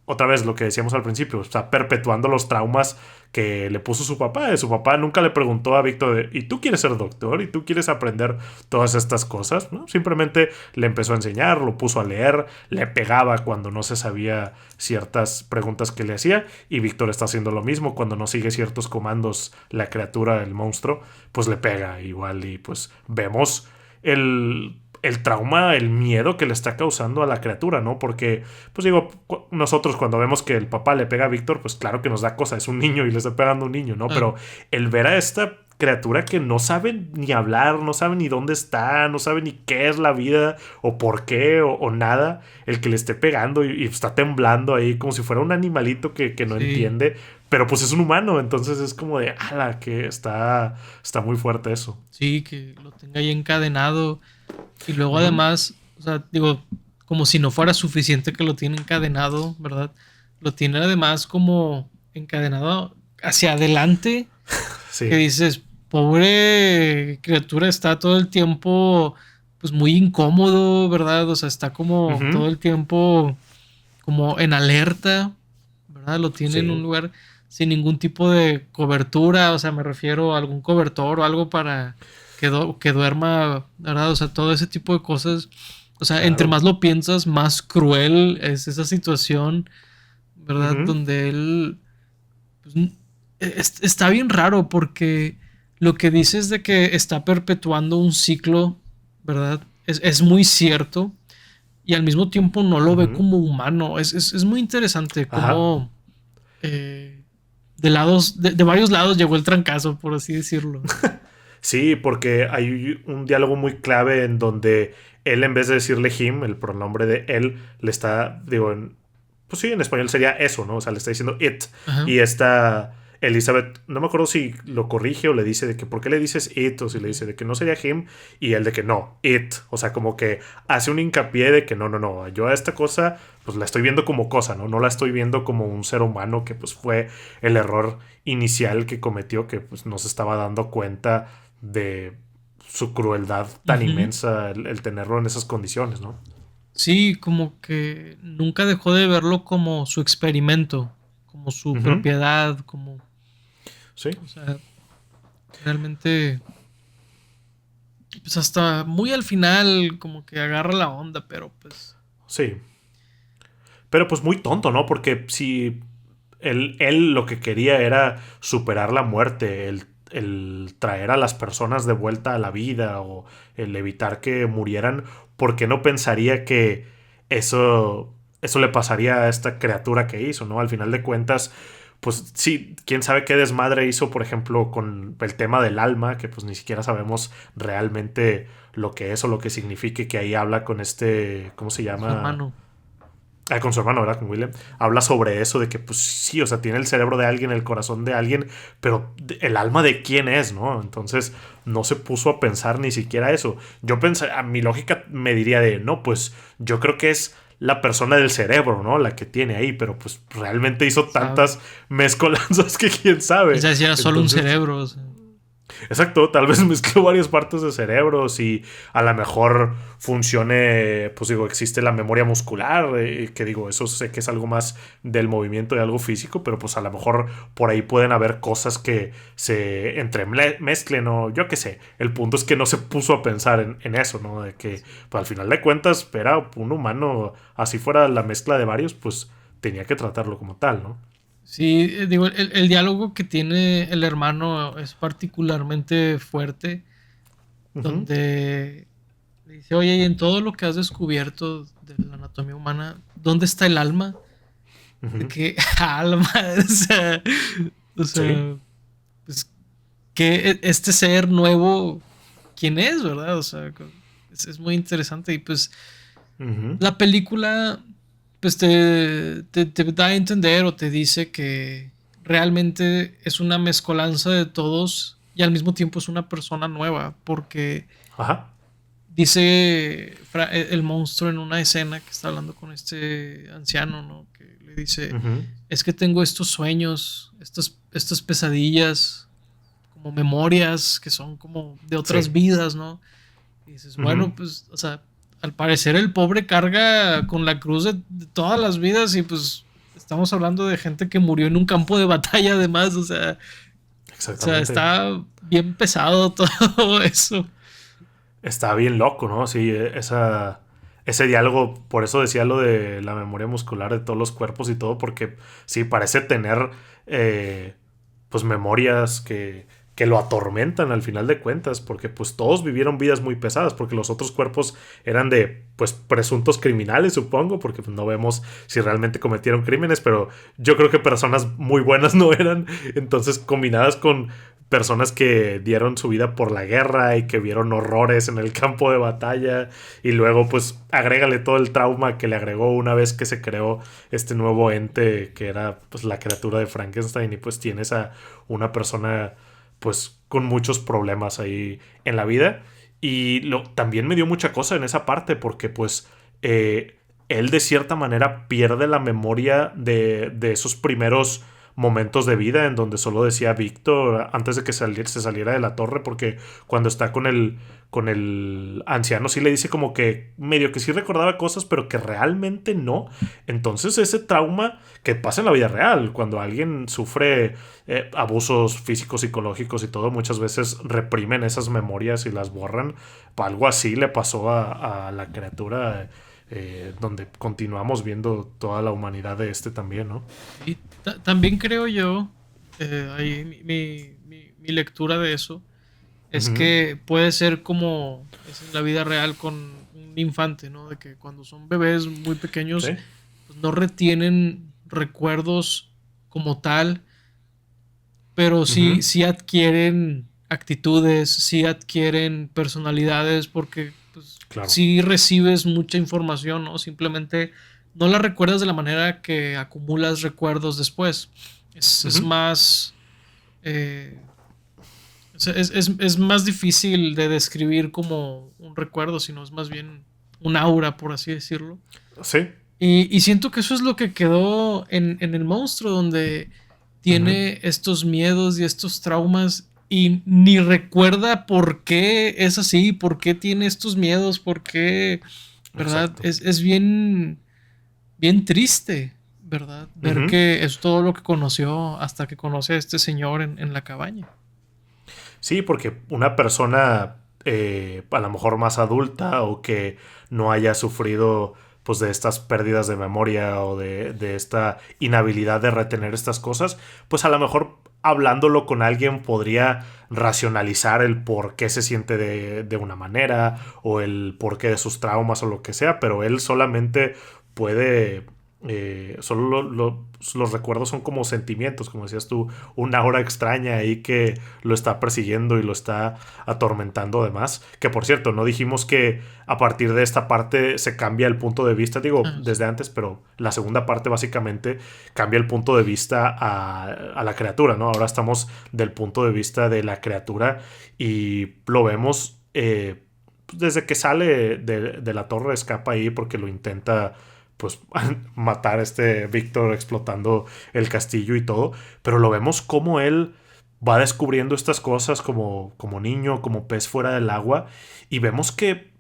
otra vez lo que decíamos al principio, está perpetuando los traumas que le puso su papá. Su papá nunca le preguntó a Víctor, ¿y tú quieres ser doctor? ¿Y tú quieres aprender todas estas cosas? ¿No? Simplemente le empezó a enseñar, lo puso a leer, le pegaba cuando no se sabía ciertas preguntas que le hacía, y Víctor está haciendo lo mismo cuando no sigue ciertos comandos la criatura, el monstruo, pues le pega igual y pues vemos el trauma, el miedo que le está causando a la criatura, ¿no? Porque, pues digo, nosotros cuando vemos que el papá le pega a Víctor, pues claro que nos da cosa, es un niño y le está pegando a un niño, ¿no? Claro. Pero el ver a esta criatura que no sabe ni hablar, no sabe ni dónde está, no sabe ni qué es la vida o por qué o nada, el que le esté pegando y está temblando ahí como si fuera un animalito que no Sí. entiende, pero pues es un humano, entonces es como de, ala, que está muy fuerte eso. Sí, que lo tenga ahí encadenado. Y luego Ujú. además, o sea, digo, como si no fuera suficiente que lo tiene encadenado, ¿verdad? Lo tiene además como encadenado hacia adelante, que Sí. dices, pobre criatura, está todo el tiempo pues muy incómodo, ¿verdad? O sea, está como Ujú. todo el tiempo como en alerta, ¿verdad? Lo tiene en un Sí. lugar sin ningún tipo de cobertura, o sea, me refiero a algún cobertor o algo para que duerma, ¿verdad? O sea, todo ese tipo de cosas. O sea, entre Claro. más lo piensas, más cruel es esa situación, ¿verdad? Ujú. Donde él pues, está bien raro porque lo que dices de que está perpetuando un ciclo, ¿verdad? Es muy cierto y al mismo tiempo no lo ve Ujú. como humano. Es muy interesante Ajá. cómo eh, de varios lados llegó el trancazo, por así decirlo. Sí, porque hay un diálogo muy clave en donde él, en vez de decirle him, el pronombre de él, le está, digo, pues sí, en español sería eso, ¿no? O sea, le está diciendo it. Ajá. Y esta Elizabeth, no me acuerdo si lo corrige o le dice de que ¿por qué le dices it? O si le Ujú. dice de que no sería him y él de que no, it. O sea, como que hace un hincapié de que no, no, no, yo a esta cosa pues la estoy viendo como cosa, ¿no? No la estoy viendo como un ser humano que pues fue el error inicial que cometió, que pues no se estaba dando cuenta de su crueldad tan Ujú. inmensa el tenerlo en esas condiciones, ¿no? Sí, como que nunca dejó de verlo como su experimento, como su Ujú. propiedad, como, Sí, o sea, realmente, pues hasta muy al final como que agarra la onda, pero pues, sí. Pero pues muy tonto, ¿no? Porque si él lo que quería era superar la muerte, el traer a las personas de vuelta a la vida o el evitar que murieran, ¿por qué no pensaría que eso le pasaría a esta criatura que hizo, ¿no? Al final de cuentas, pues sí, quién sabe qué desmadre hizo, por ejemplo, con el tema del alma, que pues ni siquiera sabemos realmente lo que es o lo que signifique, que ahí habla con este, ¿cómo se su llama? hermano. Con su hermano, ¿verdad? Con William, habla sobre eso, de que pues sí, o sea, tiene el cerebro de alguien, el corazón de alguien, pero el alma de quién es, ¿no? Entonces no se puso a pensar ni siquiera eso. Yo pensé, a mi lógica me diría de, no, pues yo creo que es la persona del cerebro, ¿no? La que tiene ahí, pero pues realmente hizo Sabe. tantas mezcolanzas que quién Quién sabe. sabe si era solo un Entonces, cerebro. O sea. exacto, tal vez mezcló varias partes de cerebros y a lo mejor funcione, pues digo, existe la memoria muscular, que digo, eso sé que es algo más del movimiento y algo físico, pero pues a lo mejor por ahí pueden haber cosas que se entremezclen o yo qué sé. El punto es que no se puso a pensar en eso, ¿no? De que Sí. pues, al final de cuentas, espera, un humano, así fuera la mezcla de varios, pues tenía que tratarlo como tal, ¿no? Sí, digo, el diálogo que tiene el hermano es particularmente fuerte, Ujú, donde le dice, oye, y en todo lo que has descubierto de la anatomía humana, ¿dónde está el alma? De ujú. que alma, o sea, O Sí. sea, pues, que este ser nuevo, ¿quién es, verdad? O sea, es muy interesante. Y pues, Ujú. la película, pues, te da a entender o te dice que realmente es una mezcolanza de todos y al mismo tiempo es una persona nueva, porque Ajá. dice el monstruo en una escena que está hablando con este anciano, ¿no? Que le dice, Ujú. es que tengo estos sueños, estas pesadillas, como memorias que son como de otras Sí. vidas, ¿no? Y dices, Ujú. bueno, pues, o sea, al parecer el pobre carga con la cruz de todas las vidas y pues estamos hablando de gente que murió en un campo de batalla además, o sea, Exactamente. está bien pesado todo eso. Está bien loco, ¿no? Sí, ese diálogo, por eso decía lo de la memoria muscular de todos los cuerpos y todo, porque sí, parece tener pues memorias que lo atormentan al final de cuentas, porque pues todos vivieron vidas muy pesadas, porque los otros cuerpos eran de pues presuntos criminales, supongo, porque pues, no vemos si realmente cometieron crímenes, pero yo creo que personas muy buenas no eran, entonces combinadas con personas que dieron su vida por la guerra y que vieron horrores en el campo de batalla y luego pues agrégale todo el trauma que le agregó una vez que se creó este nuevo ente que era pues la criatura de Frankenstein y pues tienes a una persona pues con muchos problemas ahí en la vida y también me dio mucha cosa en esa parte porque pues él de cierta manera pierde la memoria de esos primeros momentos de vida en donde solo decía Víctor antes de que se saliera de la torre porque cuando está con el anciano sí le dice como que medio que sí recordaba cosas pero que realmente no. Entonces ese trauma que pasa en la vida real, cuando alguien sufre abusos físicos, psicológicos y todo, muchas veces reprimen esas memorias y las borran. Algo así le pasó a la criatura donde continuamos viendo toda la humanidad de este también, ¿no? Y también creo yo, ahí mi lectura de eso, es Ujú. que puede ser como es en la vida real con un infante, ¿no? De que cuando son bebés muy pequeños, Sí. pues no retienen recuerdos como tal, pero Ujú. sí adquieren actitudes, sí adquieren personalidades, porque pues Claro. sí recibes mucha información, ¿no? Simplemente no la recuerdas de la manera que acumulas recuerdos después. Es Ujú. más. Es más difícil de describir como un recuerdo, sino es más bien un aura, por así decirlo. Sí. Y siento que eso es lo que quedó en el monstruo, donde Ujú. tiene estos miedos y estos traumas y ni recuerda por qué es así, por qué tiene estos miedos, por qué, ¿verdad? Exacto. Es bien triste, ¿verdad? Ver Ujú. que es todo lo que conoció hasta que conoce a este señor en la cabaña. Sí, porque una persona a lo mejor más adulta o que no haya sufrido pues de estas pérdidas de memoria o de esta inhabilidad de retener estas cosas, pues a lo mejor hablándolo con alguien podría racionalizar el por qué se siente de una manera o el porqué de sus traumas o lo que sea, pero él solamente puede solo los recuerdos son como sentimientos, como decías tú, una aura extraña ahí que lo está persiguiendo y lo está atormentando además. Que por cierto, no dijimos que a partir de esta parte se cambia el punto de vista, digo, Ah, sí. desde antes, pero la segunda parte básicamente cambia el punto de vista a la criatura, ¿no? Ahora estamos del punto de vista de la criatura y lo vemos desde que sale de la torre, escapa ahí porque lo intenta pues matar a este Víctor explotando el castillo y todo, pero lo vemos como él va descubriendo estas cosas como niño, como pez fuera del agua, y vemos que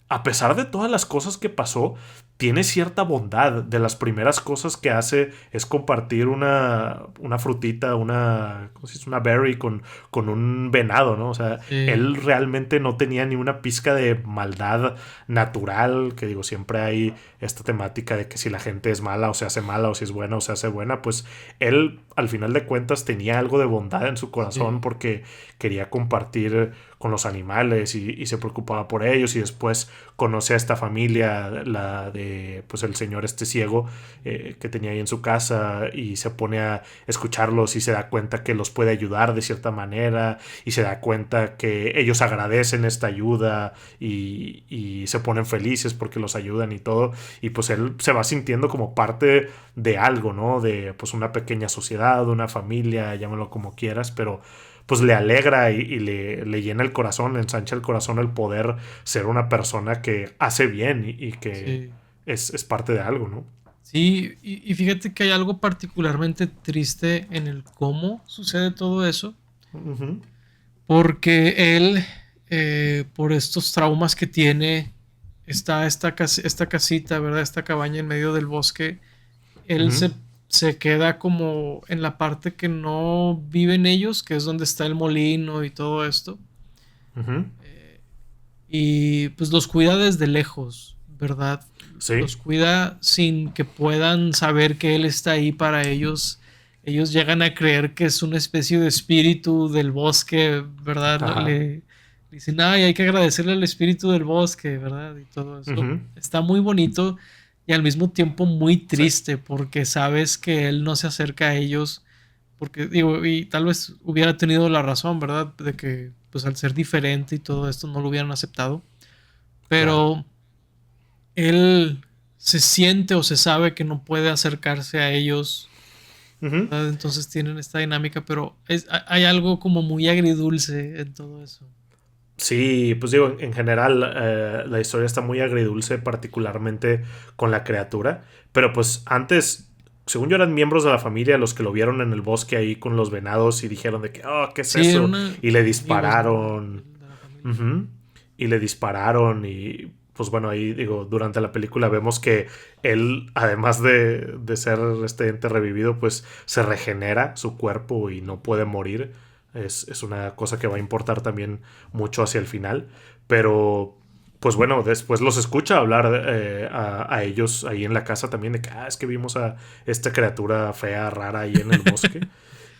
a pesar de todas las cosas que pasó, tiene cierta bondad. De las primeras cosas que hace es compartir una frutita, ¿cómo se dice? Una berry con un venado, ¿no? O sea, Sí. él realmente no tenía ni una pizca de maldad natural, que digo, siempre hay esta temática de que si la gente es mala o se hace mala, o si es buena o se hace buena, pues él al final de cuentas tenía algo de bondad en su corazón Sí. porque quería compartir con los animales y se preocupaba por ellos, y después conoce a esta familia, la de pues el señor este ciego que tenía ahí en su casa, y se pone a escucharlos y se da cuenta que los puede ayudar de cierta manera, y se da cuenta que ellos agradecen esta ayuda y se ponen felices porque los ayudan y todo, y pues él se va sintiendo como parte de algo, ¿no? De pues una pequeña sociedad, una familia, llámalo como quieras, pero pues le alegra y le llena el corazón, le ensancha el corazón el poder ser una persona que hace bien y que Sí. es parte de algo, ¿no? Sí, y fíjate que hay algo particularmente triste en el cómo sucede todo eso, Ujú, porque él, por estos traumas que tiene, está esta casita, ¿verdad? Esta cabaña en medio del bosque, él ujú, se queda como en la parte que no viven ellos, que es donde está el molino y todo esto, ujú. y pues los cuida desde lejos, ¿verdad? Sí. Los cuida sin que puedan saber que él está ahí para ellos. Ellos llegan a creer que es una especie de espíritu del bosque, ¿verdad? Ajá. Le dicen, ay, hay que agradecerle al espíritu del bosque, ¿verdad? Y todo eso. Ujú. Está muy bonito y al mismo tiempo muy Sí. triste porque sabes que él no se acerca a ellos. Porque digo, y tal vez hubiera tenido la razón, ¿verdad? De que pues al ser diferente y todo esto no lo hubieran aceptado. Claro. Pero él se siente o se sabe que no puede acercarse a ellos, Ujú. ¿verdad? Entonces tienen esta dinámica, pero hay algo como muy agridulce en todo eso. Sí, pues digo, en general la historia está muy agridulce, particularmente con la criatura. Pero pues antes, según yo, eran miembros de la familia los que lo vieron en el bosque ahí con los venados y dijeron de que, oh, ¿qué es Sí, eran eso? Y le amigos, ¿no? dispararon. De la familia. Ujú. Y le dispararon y pues bueno, ahí digo, durante la película vemos que él, además de ser este ente revivido, pues se regenera su cuerpo y no puede morir. Es una cosa que va a importar también mucho hacia el final. Pero pues bueno, después los escucha hablar a ellos ahí en la casa también de que, es que vimos a esta criatura fea, rara ahí en el bosque.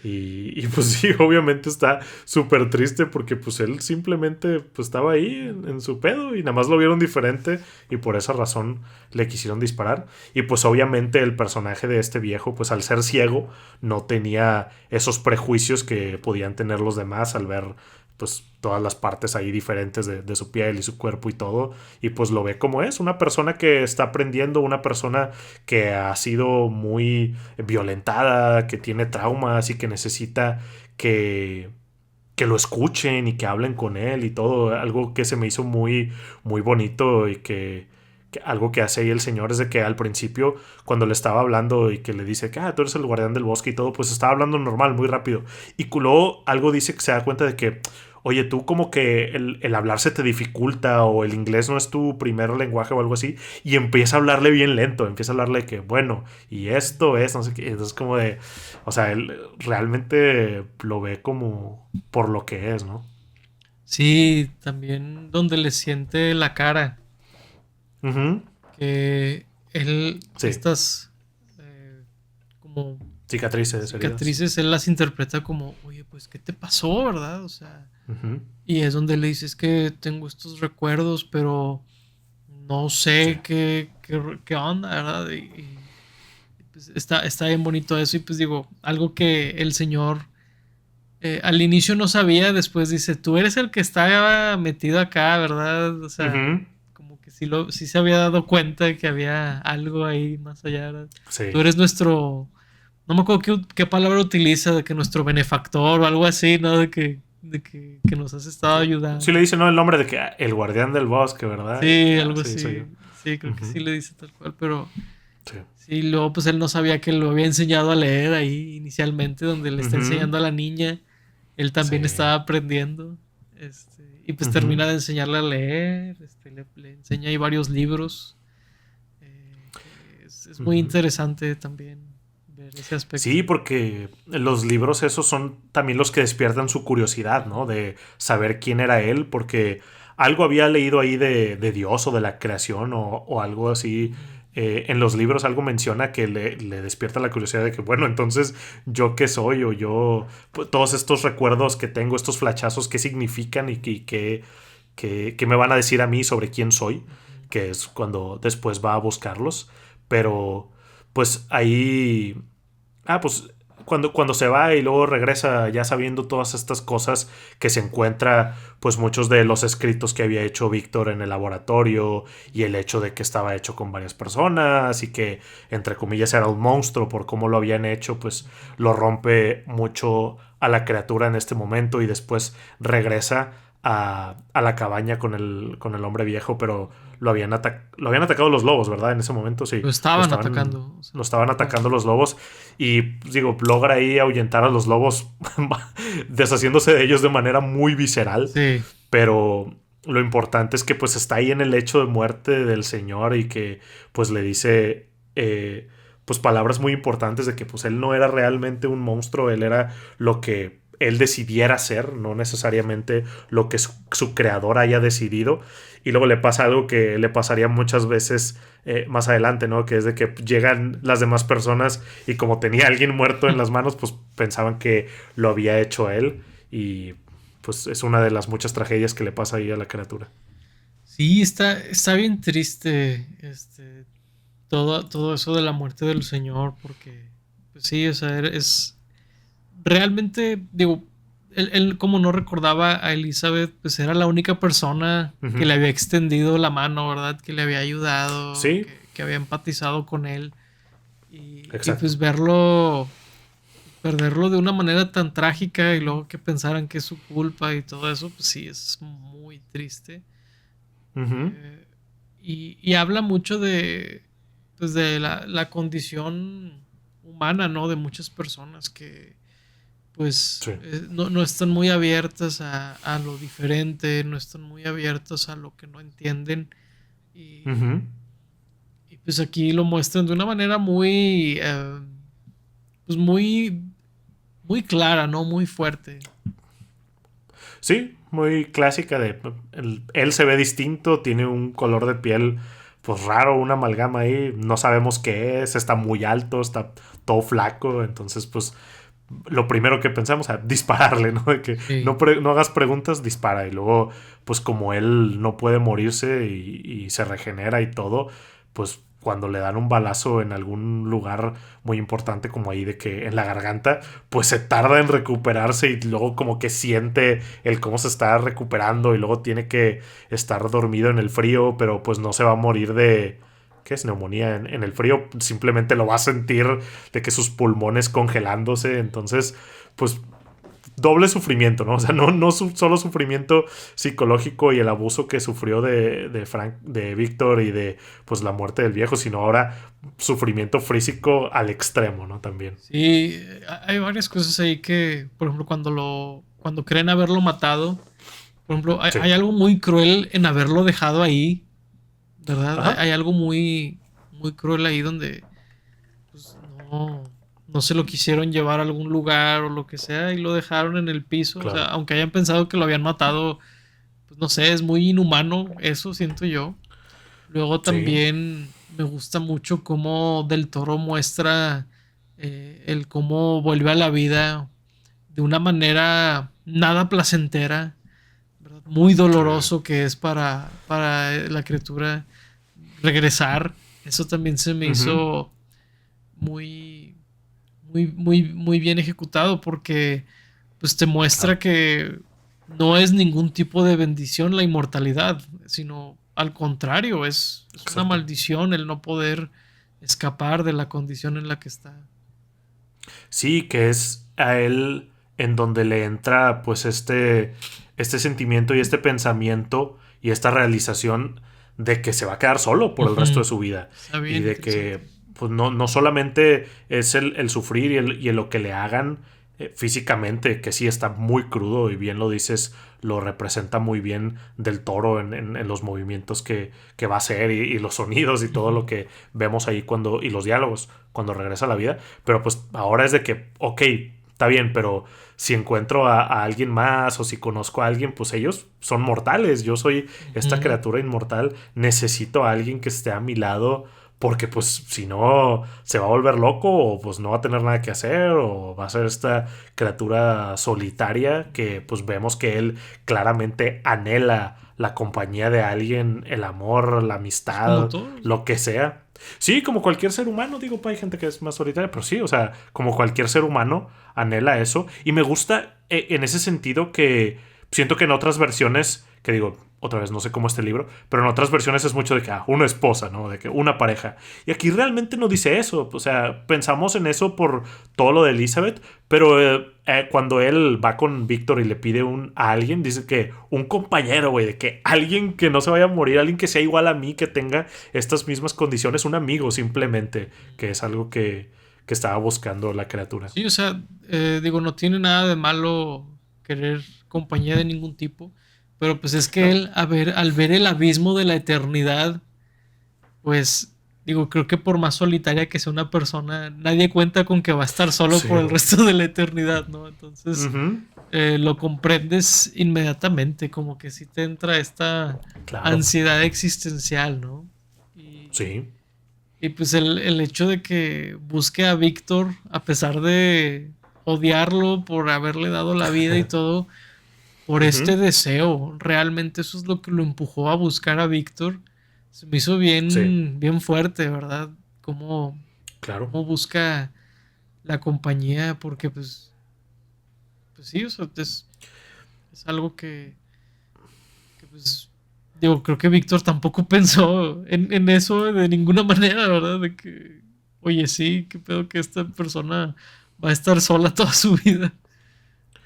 Y pues sí, obviamente está súper triste porque pues él simplemente pues estaba ahí en su pedo y nada más lo vieron diferente y por esa razón le quisieron disparar. Y pues obviamente el personaje de este viejo pues al ser ciego no tenía esos prejuicios que podían tener los demás al ver pues todas las partes ahí diferentes de su piel y su cuerpo y todo, y pues lo ve como es, una persona que está aprendiendo, una persona que ha sido muy violentada, que tiene traumas y que necesita que, que lo escuchen y que hablen con él y todo, algo que se me hizo muy, muy bonito y que algo que hace ahí el señor es de que al principio cuando le estaba hablando y que le dice que tú eres el guardián del bosque y todo, pues estaba hablando normal, muy rápido, y luego algo dice que se da cuenta de que oye, tú como que el hablar se te dificulta o el inglés no es tu primer lenguaje o algo así, y empieza a hablarle bien lento, empieza a hablarle que, bueno, y esto es, no sé qué, entonces como de, o sea, él realmente lo ve como por lo que es, ¿no? Sí, también donde le siente la cara, Ujú. que él, Sí, estas como cicatrices, heridas. cicatrices, él las interpreta como, oye, pues, ¿qué te pasó, verdad? O sea, Ujú. y es donde le dices que tengo estos recuerdos, pero no Sí. sé qué onda, ¿verdad? Pues está bien bonito eso. Y pues digo, algo que el señor al inicio no sabía, después dice, tú eres el que está metido acá, ¿verdad? O sea, Ujú. como que sí se había dado cuenta de que había algo ahí más allá, ¿verdad? Tú Sí. eres nuestro, no me acuerdo qué palabra utiliza, de que nuestro benefactor o algo así, ¿no? Que nos has estado Sí le ayudando. dice, ¿no? El nombre de que el guardián del bosque, ¿verdad? Y de Sí, que, algo sí, soy yo. así. Sí, creo que Ujú. sí le dice tal cual, pero Sí. sí, luego pues él no sabía que lo había enseñado a leer ahí inicialmente, donde le está Ujú. enseñando a la niña. Él Sí. también estaba aprendiendo. Y pues Ujú. termina de enseñarle a leer. Le enseña ahí varios libros. Que es muy Ujú. interesante también ver ese aspecto. Sí, porque los libros esos son también los que despiertan su curiosidad, ¿no? De saber quién era él, porque algo había leído ahí de Dios o de la creación o algo así, en los libros algo menciona que le despierta la curiosidad de que, bueno, entonces, ¿yo qué soy? O yo, pues, todos estos recuerdos que tengo, estos flachazos, ¿qué significan y qué me van a decir a mí sobre quién soy? Que es cuando después va a buscarlos. Pero, pues ahí... pues cuando se va y luego regresa ya sabiendo todas estas cosas, que se encuentra pues muchos de los escritos que había hecho Víctor en el laboratorio, y el hecho de que estaba hecho con varias personas y que entre comillas era un monstruo por cómo lo habían hecho, pues lo rompe mucho a la criatura en este momento, y después regresa a la cabaña con el hombre viejo, pero lo habían atacado los lobos, ¿verdad? En ese momento sí. Lo estaban atacando. O sea, Lo estaban atacando los lobos. Y digo, logra ahí ahuyentar a los lobos deshaciéndose de ellos de manera muy visceral. sí. Pero lo importante es que pues está ahí en el lecho de muerte del señor, y que pues le dice pues palabras muy importantes de que pues él no era realmente un monstruo, él era lo que él decidiera ser, no necesariamente lo que su creador haya decidido. Y luego le pasa algo que le pasaría muchas veces más adelante, ¿no? Que es de que llegan las demás personas y como tenía a alguien muerto en las manos, pues pensaban que lo había hecho él, y pues es una de las muchas tragedias que le pasa ahí a la criatura. Sí, está bien triste todo eso de la muerte del señor, porque, pues sí, o sea, es realmente, digo, él como no recordaba a Elizabeth, pues era la única persona que Ujú. le había extendido la mano, ¿verdad? Que le había ayudado, Sí, que había empatizado con él. Y exacto. pues perderlo de una manera tan trágica y luego que pensaran que es su culpa y todo eso, pues sí, es muy triste. Ujú. Eh, y habla mucho pues de la condición humana, ¿no? De muchas personas que pues Sí. no están muy abiertas a lo diferente, no están muy abiertas a lo que no entienden. Y, Ujú. y pues aquí lo muestran de una manera muy, pues muy clara, ¿no? Muy fuerte. Sí, muy clásica de él se ve distinto, tiene un color de piel pues raro, una amalgama ahí, no sabemos qué es, está muy alto, está todo flaco, entonces pues lo primero que pensamos es dispararle, ¿no? De que Sí. no hagas preguntas, dispara. Y luego, pues como él no puede morirse y se regenera y todo, pues cuando le dan un balazo en algún lugar muy importante como ahí de que en la garganta, pues se tarda en recuperarse, y luego como que siente el cómo se está recuperando, y luego tiene que estar dormido en el frío, pero pues no se va a morir de... ¿Qué es neumonía? En el frío simplemente lo va a sentir de que sus pulmones congelándose, entonces pues doble sufrimiento, ¿no? O sea, no solo sufrimiento psicológico y el abuso que sufrió de Frank, de Víctor, y de pues la muerte del viejo, sino ahora sufrimiento físico al extremo, ¿no? También. Sí, hay varias cosas ahí que, por ejemplo, cuando creen haberlo matado, por ejemplo, Sí. hay algo muy cruel en haberlo dejado ahí, ¿verdad? Hay Ajá. algo muy cruel ahí donde pues no se lo quisieron llevar a algún lugar o lo que sea y lo dejaron en el piso. O sea, Claro. aunque hayan pensado que lo habían matado, pues no sé, es muy inhumano, eso siento yo. Luego Sí. también me gusta mucho cómo Del Toro muestra el cómo vuelve a la vida de una manera nada placentera, ¿verdad? Muy Sí. doloroso que es para la criatura regresar. Eso también se me Ujú. hizo muy, muy bien ejecutado porque pues te muestra Claro. que no es ningún tipo de bendición la inmortalidad, sino al contrario, es una Exacto. maldición el no poder escapar de la condición en la que está. Sí, que es a él en donde le entra pues este sentimiento y este pensamiento y esta realización de que se va a quedar solo por el resto de Ujú. su vida, Está y bien de interesante. que pues no solamente es el sufrir y el lo que le hagan físicamente, que sí está muy crudo, y bien lo dices, lo representa muy bien Del Toro en los movimientos que va a hacer, y los sonidos y todo lo Ujú. que vemos ahí y los diálogos cuando regresa a la vida. Pero pues ahora es de que, ok, está bien, pero si encuentro a alguien más, o si conozco a alguien, pues ellos son mortales. Yo soy esta Ujú. criatura inmortal. Necesito a alguien que esté a mi lado porque pues si no se va a volver loco o pues no va a tener nada que hacer o va a ser esta criatura solitaria que pues vemos que él claramente anhela la compañía de alguien, el amor, la Es como amistad, todos. lo que sea. Sí, como cualquier ser humano, digo, pues hay gente que es más solitaria, pero sí, o sea, como cualquier ser humano anhela eso. Y me gusta en ese sentido que siento que en otras versiones, que digo, otra vez no sé cómo este libro, pero en otras versiones es mucho de que una esposa, ¿no? De que una pareja. Y aquí realmente no dice eso. O sea, pensamos en eso por todo lo de Elizabeth, pero cuando él va con Víctor y le pide a alguien, dice que un compañero, güey, de que alguien que no se vaya a morir, alguien que sea igual a mí, que tenga estas mismas condiciones, un amigo simplemente, que es algo que estaba buscando la criatura. Sí, o sea, digo, no tiene nada de malo querer compañía de ningún tipo, pero pues es que No. él, al ver el abismo de la eternidad, pues, digo, creo que por más solitaria que sea una persona, nadie cuenta con que va a estar solo por Sí, el güey. resto de la eternidad, ¿no? Entonces, Ujú. lo comprendes inmediatamente, como que sí te entra esta Claro. ansiedad existencial, ¿no? Y, Sí. y pues el hecho de que busque a Víctor, a pesar de odiarlo por haberle dado la vida y todo, por este Ujú. deseo, realmente eso es lo que lo empujó a buscar a Víctor. Se me hizo Sí, bien, bien fuerte, ¿verdad? Cómo, claro. cómo busca la compañía, porque pues sí, o sea, es algo que pues, digo, creo que Víctor tampoco pensó en eso de ninguna manera, ¿verdad? De que, oye, sí, qué pedo que esta persona va a estar sola toda su vida,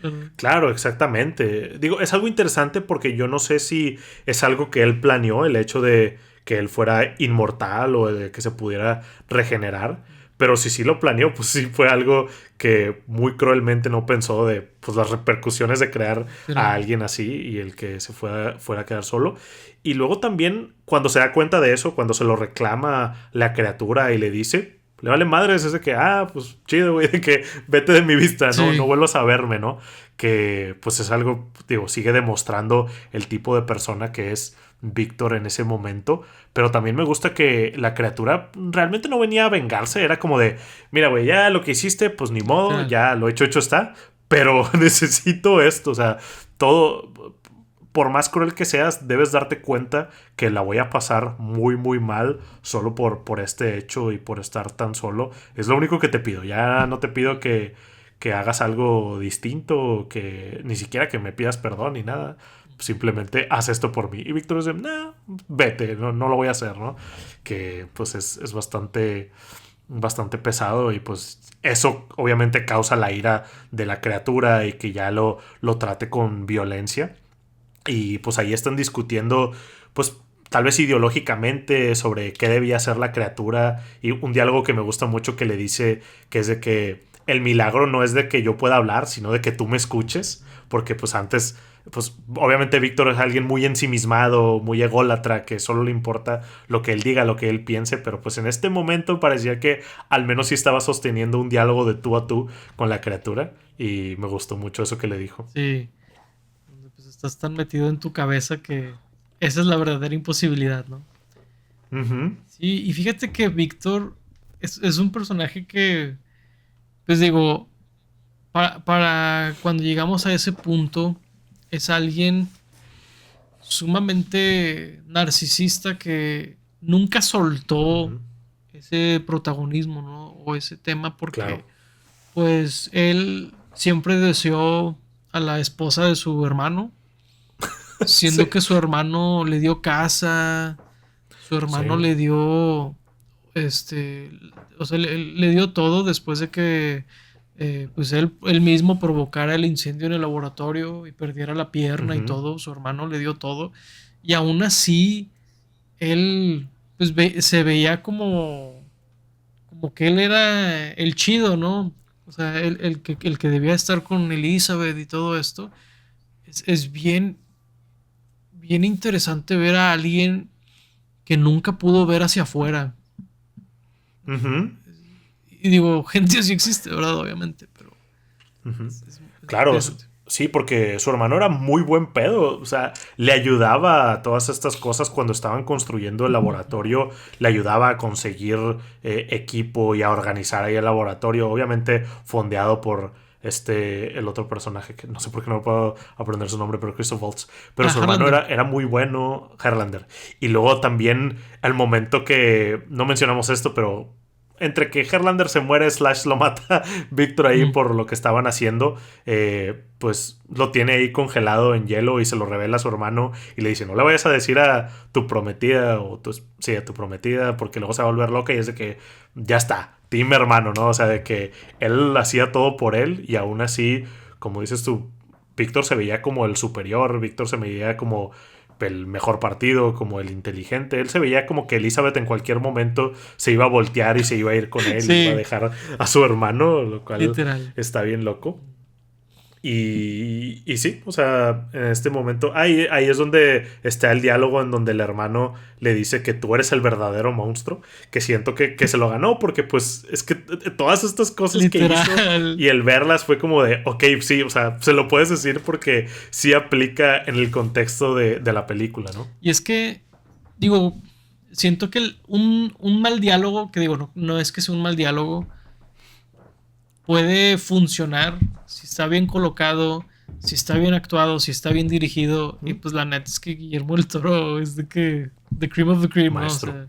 ¿verdad? Claro, exactamente. Digo, es algo interesante porque yo no sé si es algo que él planeó, el hecho de que él fuera inmortal o de que se pudiera regenerar. Pero si sí lo planeó, pues sí fue algo que muy cruelmente no pensó de pues, las repercusiones de crear a Literal. alguien así y el que se fuera a quedar solo. Y luego también cuando se da cuenta de eso, cuando se lo reclama la criatura y le dice, le vale madres, es de que, pues chido, güey, de que vete de mi vista, no, no Sí, vuelvas a verme, ¿no? Que pues es algo, digo, sigue demostrando el tipo de persona que es Víctor en ese momento, pero también me gusta que la criatura realmente no venía a vengarse, era como de, mira, güey, ya lo que hiciste, pues ni modo, literal. ya lo hecho está, pero necesito esto, o sea, todo, por más cruel que seas, debes darte cuenta que la voy a pasar muy, muy mal solo por este hecho y por estar tan solo. Es lo único que te pido. Ya no te pido que hagas algo distinto, que ni siquiera que me pidas perdón ni nada. Simplemente haz esto por mí. Y Víctor dice, nah, vete, no, no lo voy a hacer, ¿no? Que pues es bastante pesado y pues eso obviamente causa la ira de la criatura y que ya lo trate con violencia. Y pues ahí están discutiendo, pues tal vez ideológicamente sobre qué debía hacer la criatura. Y un diálogo que me gusta mucho que le dice que es de que el milagro no es de que yo pueda hablar, sino de que tú me escuches. Porque pues antes, pues obviamente Víctor es alguien muy ensimismado, muy ególatra, que solo le importa lo que él diga, lo que él piense. Pero pues en este momento parecía que al menos sí estaba sosteniendo un diálogo de tú a tú con la criatura. Y me gustó mucho eso que le dijo. Sí, donde pues estás tan metido en tu cabeza que esa es la verdadera imposibilidad, ¿no? Ujú. Sí, y fíjate que Víctor es un personaje que, pues digo, para cuando llegamos a ese punto, es alguien sumamente narcisista que nunca soltó Ujú. ese protagonismo, ¿no? O ese tema Claro. porque, pues, él siempre deseó a la esposa de su hermano, siendo Sí, que su hermano le dio casa, su hermano sí. le dio, este, o sea, le dio todo después de que, pues él mismo provocara el incendio en el laboratorio y perdiera la pierna y Ujú. todo, su hermano le dio todo, y aún así, él, pues se veía como que él era el chido, ¿no? O sea, el que debía estar con Elizabeth y todo esto. Es bien, bien interesante ver a alguien que nunca pudo ver hacia afuera. Ujú. Y digo, gente así existe, ¿verdad? Obviamente, pero Ujú. es muy Claro, interesante. Sí, porque su hermano era muy buen pedo. O sea, le ayudaba a todas estas cosas cuando estaban construyendo el laboratorio. Le ayudaba a conseguir equipo y a organizar ahí el laboratorio. Obviamente fondeado por el otro personaje que no sé por qué no puedo aprender su nombre, pero Christoph Waltz. Pero su hermano Harlander. era muy bueno, Herlander. Y luego también al momento que no mencionamos esto, pero entre que Herlander se muere, Slash lo mata Víctor ahí Mm. por lo que estaban haciendo, pues lo tiene ahí congelado en hielo y se lo revela a su hermano y le dice, no le vayas a decir a tu prometida sí, a tu prometida porque luego se va a volver loca y es de que ya está, team hermano, ¿no? O sea, de que él hacía todo por él y aún así, como dices tú, Víctor se veía como el superior, Víctor se veía como el mejor partido, como el inteligente. Él se veía como que Elizabeth en cualquier momento se iba a voltear y se iba a ir con él y iba a Sí, dejar a su hermano, lo cual literal. está bien loco. Y sí, o sea, en este momento, ahí es donde está el diálogo en donde el hermano le dice que tú eres el verdadero monstruo, que siento que se lo ganó, porque pues es que todas estas cosas que hizo Literal. y el verlas fue como de, ok, sí, o sea, se lo puedes decir porque sí aplica en el contexto de la película, ¿no? Y es que, digo, siento que un mal diálogo, que digo, no es que sea un mal diálogo, puede funcionar si está bien colocado, si está bien actuado, si está bien dirigido. Y ¿Mm? pues la neta es que Guillermo del Toro es de que the cream of the cream, ¿no? O Maestro, sea, la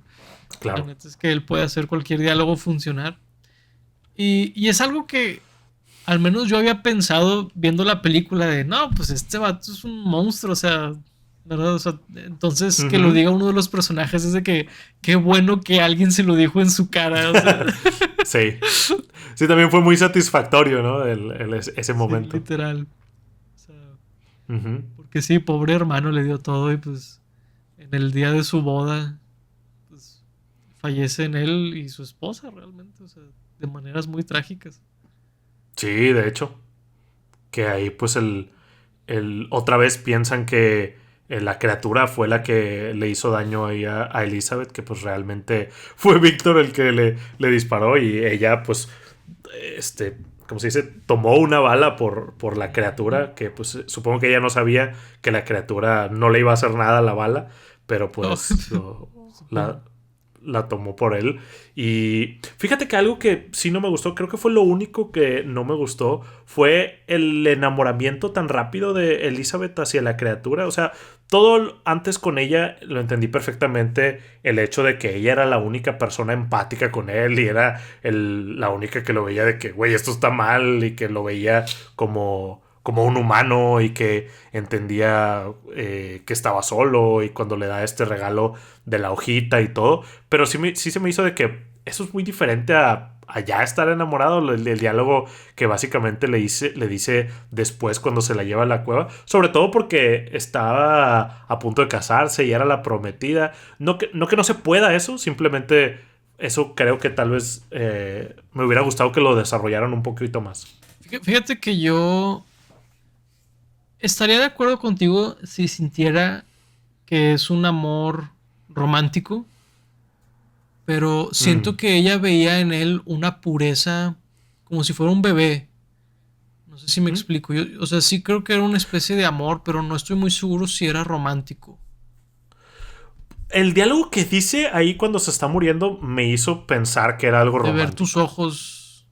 claro. neta es que él puede hacer cualquier diálogo funcionar. Y es algo que al menos yo había pensado viendo la película de, no, pues este vato es un monstruo, o sea, ¿verdad? O sea, entonces que lo Ujú. diga uno de los personajes es de que qué bueno que alguien se lo dijo en su cara, o sea, Sí. Sí, también fue muy satisfactorio, ¿no? Ese sí, momento. literal. O sea, Ujú. porque sí, pobre hermano le dio todo y pues en el día de su boda, pues fallecen él y su esposa realmente, o sea, de maneras muy trágicas. Sí, de hecho. Que ahí pues otra vez piensan que la criatura fue la que le hizo daño ahí a Elizabeth, que pues realmente fue Víctor el que le disparó y ella pues, este, ¿cómo se dice? Tomó una bala por la Ujú. criatura, que pues supongo que ella no sabía que la criatura no le iba a hacer nada a la bala, pero No, pues supongo. la tomó por él. Y fíjate que algo que sí no me gustó, creo que fue lo único que no me gustó, fue el enamoramiento tan rápido de Elizabeth hacia la criatura. O sea, todo antes con ella lo entendí perfectamente, el hecho de que ella era la única persona empática con él y era la única que lo veía de que, güey, esto está mal y que lo veía como un humano y que entendía que estaba solo y cuando le da este regalo de la hojita y todo, pero sí se me hizo de que eso es muy diferente a ya estar enamorado, el diálogo que básicamente le dice después cuando se la lleva a la cueva, sobre todo porque estaba a punto de casarse y era la prometida, no que no se pueda eso, simplemente eso creo que tal vez me hubiera gustado que lo desarrollaran un poquito más. Fíjate que yo estaría de acuerdo contigo si sintiera que es un amor romántico, pero siento Mm. que ella veía en él una pureza como si fuera un bebé. No sé si me ¿Mm? explico. Yo, o sea, sí creo que era una especie de amor, pero no estoy muy seguro si era romántico. El diálogo que dice ahí cuando se está muriendo me hizo pensar que era algo De ver tus romántico. ojos.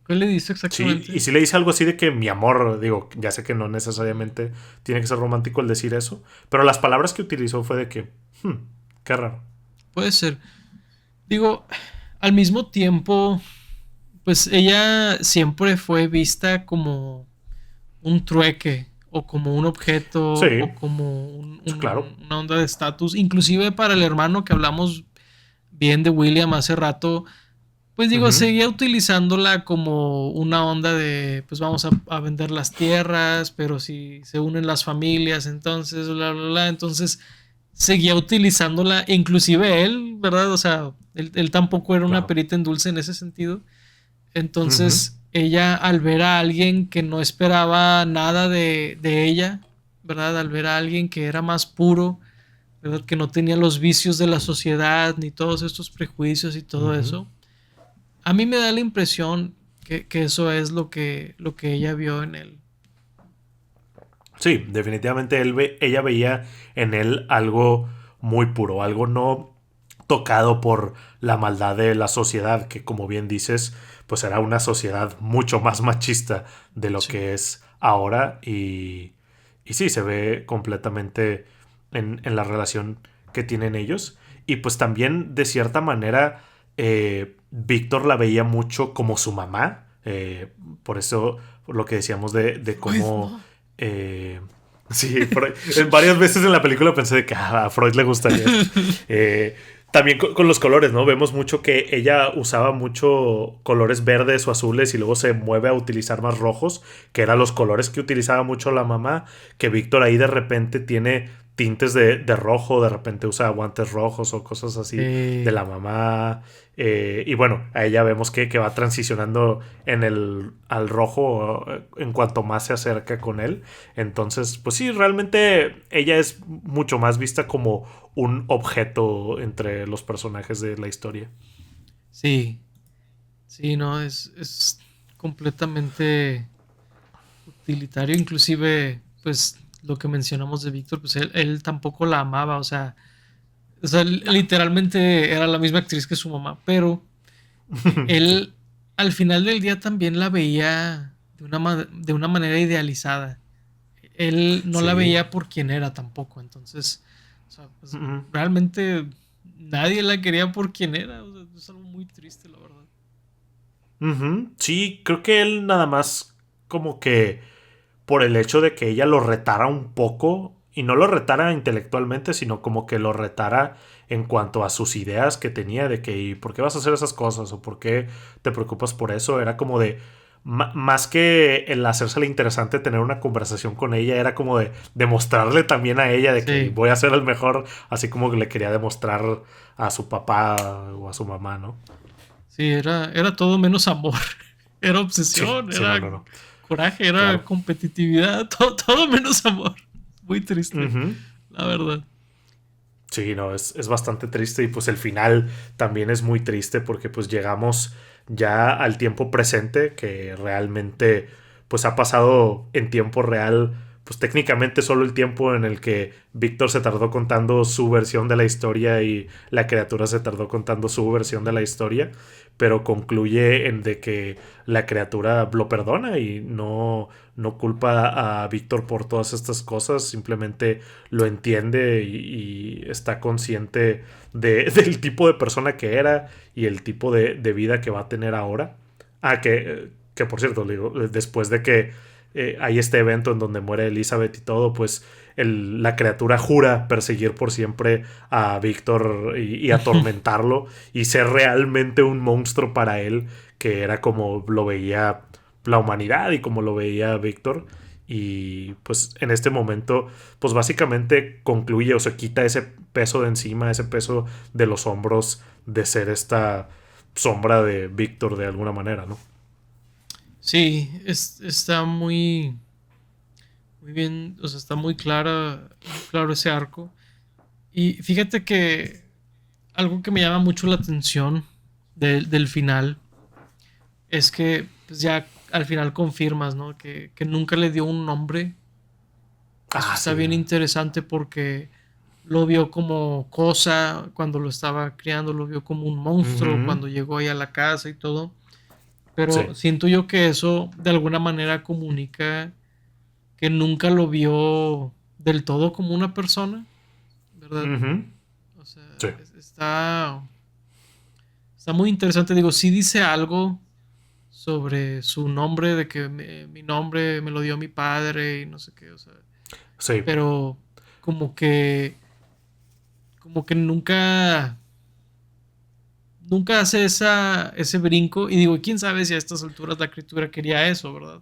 ¿Qué le dice Sí, y exactamente? si le dice algo así de que mi amor, digo, ya sé que no necesariamente tiene que ser romántico el decir eso, pero las palabras que utilizó fue de que, qué raro. Puede ser. Digo, al mismo tiempo, pues ella siempre fue vista como un trueque o como un objeto o Sí, como sí, claro. una onda de estatus. Inclusive para el hermano que hablamos bien de William hace rato, pues digo, Ujú, seguía utilizándola como una onda de, pues vamos a vender las tierras, pero si se unen las familias, entonces, bla, bla, bla. Entonces seguía utilizándola, inclusive él, ¿verdad? O sea, él tampoco era una claro. perita en dulce en ese sentido. Ujú, Entonces, ella al ver a alguien que no esperaba nada de ella, ¿verdad? Al ver a alguien que era más puro, ¿verdad? Que no tenía los vicios de la sociedad, ni todos estos prejuicios y todo ujú. eso. A mí me da la impresión que eso es lo que ella vio en él. Sí, definitivamente ella veía en él algo muy puro, algo no tocado por la maldad de la sociedad, que como bien dices, pues era una sociedad mucho más machista de lo Sí. que es ahora y sí, se ve completamente en la relación que tienen ellos. Y pues también de cierta manera Víctor la veía mucho como su mamá, por eso por lo que decíamos de Freud, cómo... no. eh, sí, varias veces en la película pensé de que a Freud le gustaría esto. Eh, también con los colores, ¿no? Vemos mucho que ella usaba mucho colores verdes o azules y luego se mueve a utilizar más rojos, que eran los colores que utilizaba mucho la mamá, que Víctor ahí de repente tiene tintes de rojo, de repente usa guantes rojos o cosas así de la mamá. Y bueno, a ella vemos que va transicionando al rojo en cuanto más se acerca con él. Entonces, pues sí, realmente ella es mucho más vista como un objeto entre los personajes de la historia. Sí, sí, no, es completamente utilitario. Inclusive, pues lo que mencionamos de Víctor, pues él tampoco la amaba, o sea, literalmente era la misma actriz que su mamá, pero Sí. él al final del día también la veía de una manera idealizada. Él no la Sí. veía por quien era tampoco, entonces, o sea, pues, Mm, realmente nadie la quería por quien era, o sea, es algo muy triste, la verdad. ujú. Sí, creo que él nada más como que por el hecho de que ella lo retara un poco, y no lo retara intelectualmente, sino como que lo retara en cuanto a sus ideas que tenía de que ¿y por qué vas a hacer esas cosas? ¿O por qué te preocupas por eso? Era como de, más que el hacérsela interesante, tener una conversación con ella, era como de demostrarle también a ella de que Sí, voy a ser el mejor, así como que le quería demostrar a su papá o a su mamá, ¿no? sí, era todo menos amor. Era Sí, obsesión, sí, no, era no, no. coraje, era Claro. competitividad, todo menos amor. Muy triste, Ujú. la verdad. Sí, no, es bastante triste y pues el final también es muy triste porque pues llegamos ya al tiempo presente que realmente pues ha pasado en tiempo real pues técnicamente solo el tiempo en el que Víctor se tardó contando su versión de la historia y la criatura se tardó contando su versión de la historia, pero concluye en de que la criatura lo perdona y no culpa a Víctor por todas estas cosas, simplemente lo entiende y está consciente del tipo de persona que era y el tipo de vida que va a tener ahora. Que por cierto, digo, después de que hay este evento en donde muere Elizabeth y todo, pues la criatura jura perseguir por siempre a Víctor y atormentarlo y ser realmente un monstruo para él, que era como lo veía la humanidad y como lo veía Víctor. Y pues en este momento, pues básicamente concluye o se quita ese peso de encima, ese peso de los hombros de ser esta sombra de Víctor de alguna manera, ¿no? Sí, está muy bien, o sea, está muy claro ese arco. Y fíjate que algo que me llama mucho la atención del final es que pues ya al final confirmas, ¿no? Que nunca le dio un nombre. Eso Ah, está sí. bien interesante porque lo vio como cosa cuando lo estaba criando, lo vio como un monstruo Ujú. cuando llegó ahí a la casa y todo. Sí. Pero siento yo que eso de alguna manera comunica que nunca lo vio del todo como una persona, ¿verdad? Ujú. O sea, Sí. está muy interesante. Digo, sí dice algo sobre su nombre, de que mi nombre me lo dio mi padre y no sé qué, o sea, Sí. pero como que, como que nunca hace ese brinco y digo, quién sabe si a estas alturas la escritura quería eso, ¿verdad?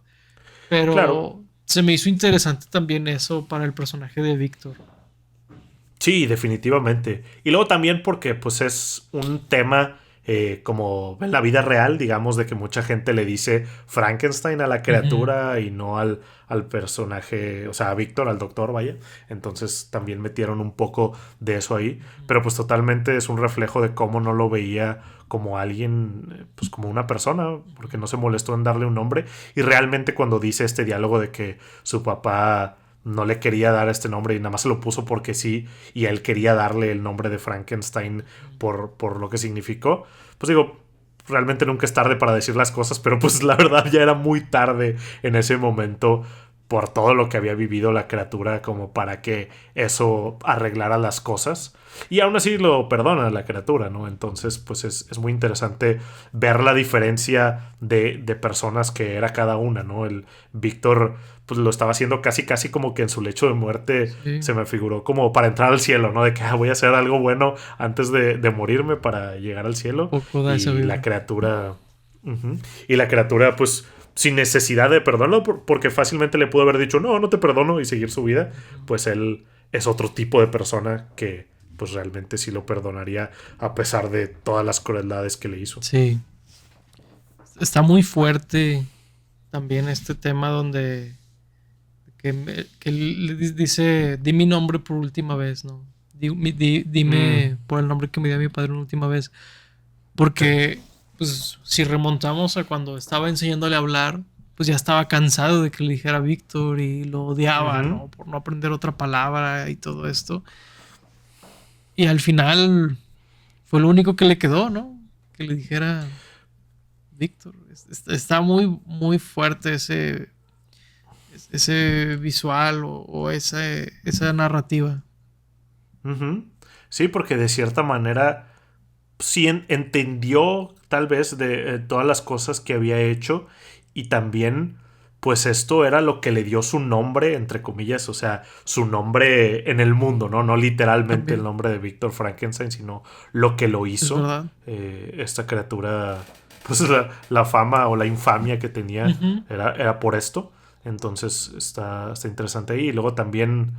Claro. Pero se me hizo interesante también eso para el personaje de Víctor. Sí, definitivamente. Y luego también porque pues es un tema como en la vida real, digamos, de que mucha gente le dice Frankenstein a la Ujú. criatura y no al personaje, o sea, a Víctor, al doctor, vaya. Entonces también metieron un poco de eso ahí. Ujú. Pero pues totalmente es un reflejo de cómo no lo veía como alguien, pues como una persona, porque no se molestó en darle un nombre. Y realmente cuando dice este diálogo de que su papá no le quería dar este nombre y nada más se lo puso porque sí, y él quería darle el nombre de Frankenstein por lo que significó. Pues digo, realmente nunca es tarde para decir las cosas, pero pues la verdad ya era muy tarde en ese momento por todo lo que había vivido la criatura como para que eso arreglara las cosas. Y aún así lo perdona la criatura, ¿no? Entonces, pues es muy interesante ver la diferencia de personas que era cada una, ¿no? El Víctor, pues lo estaba haciendo casi, casi como que en su lecho de muerte Sí, se me figuró como para entrar al cielo, ¿no? De que voy a hacer algo bueno antes de morirme para llegar al un cielo. poco da esa Y la vibra. criatura... Ujú. Y la criatura, pues, sin necesidad de perdonarlo, porque fácilmente le pudo haber dicho, no, no te perdono y seguir su vida, Ujú. pues él es otro tipo de persona que, pues, realmente sí lo perdonaría a pesar de todas las crueldades que le hizo. Sí, está muy fuerte también este tema donde que dice, di mi nombre por última vez, ¿no? Mm, Dime por el nombre que me dio mi padre una última vez. sí. Porque, pues, si remontamos a cuando estaba enseñándole a hablar, pues ya estaba cansado de que le dijera Víctor y lo odiaba, Ujú. ¿no? Por no aprender otra palabra y todo esto. Y al final fue lo único que le quedó, ¿no? Que le dijera Víctor. Está muy, muy fuerte ese visual o esa narrativa. Ujú. Sí, porque de cierta manera sí entendió tal vez de todas las cosas que había hecho y también pues esto era lo que le dio su nombre, entre comillas, o sea, su nombre en el mundo, ¿no? No literalmente el También, nombre de Víctor Frankenstein, sino lo que lo es hizo. verdad. Esta criatura, pues la fama o la infamia que tenía Ujú. era por esto. Entonces está interesante ahí. Y luego también,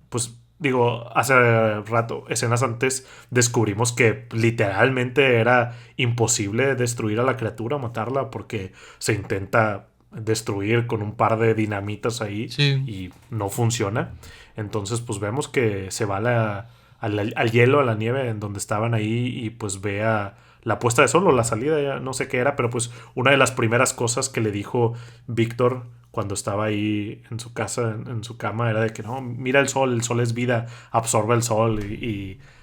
pues digo, hace rato, escenas antes, descubrimos que literalmente era imposible destruir a la criatura, matarla, porque se intenta destruir con un par de dinamitas ahí Sí, y no funciona. Entonces, pues vemos que se va al hielo, a la nieve en donde estaban ahí y pues ve a la puesta de sol o la salida, ya no sé qué era, pero pues una de las primeras cosas que le dijo Víctor cuando estaba ahí en su casa, en su cama, era de que no, mira el sol es vida, absorbe el sol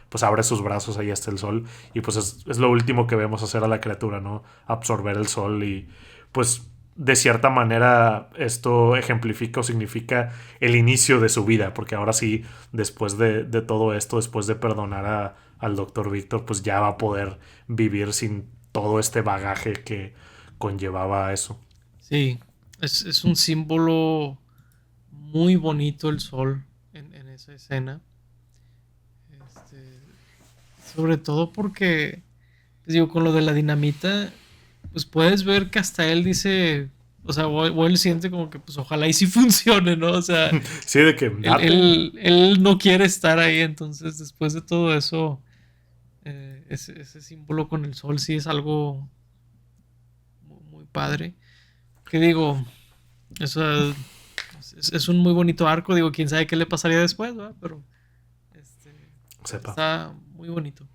pues abre sus brazos, ahí está el sol. Y pues es lo último que vemos hacer a la criatura, ¿no? Absorber el sol y pues de cierta manera esto ejemplifica o significa el inicio de su vida, porque ahora sí, después de todo esto, después de perdonar al doctor Víctor, pues ya va a poder vivir sin todo este bagaje que conllevaba eso. sí. Es un símbolo muy bonito el sol en esa escena. Este, sobre todo porque, pues digo, con lo de la dinamita, pues puedes ver que hasta él dice, o sea, o él siente como que, pues ojalá y sí funcione, ¿no? O sea, Sí, de que él, date. él, él no quiere estar ahí, entonces después de todo eso, ese símbolo con el sol sí es algo muy, muy padre. Que digo, eso es un muy bonito arco, digo, quién sabe qué le pasaría después, ¿verdad? Pero este, Sepa. está muy bonito.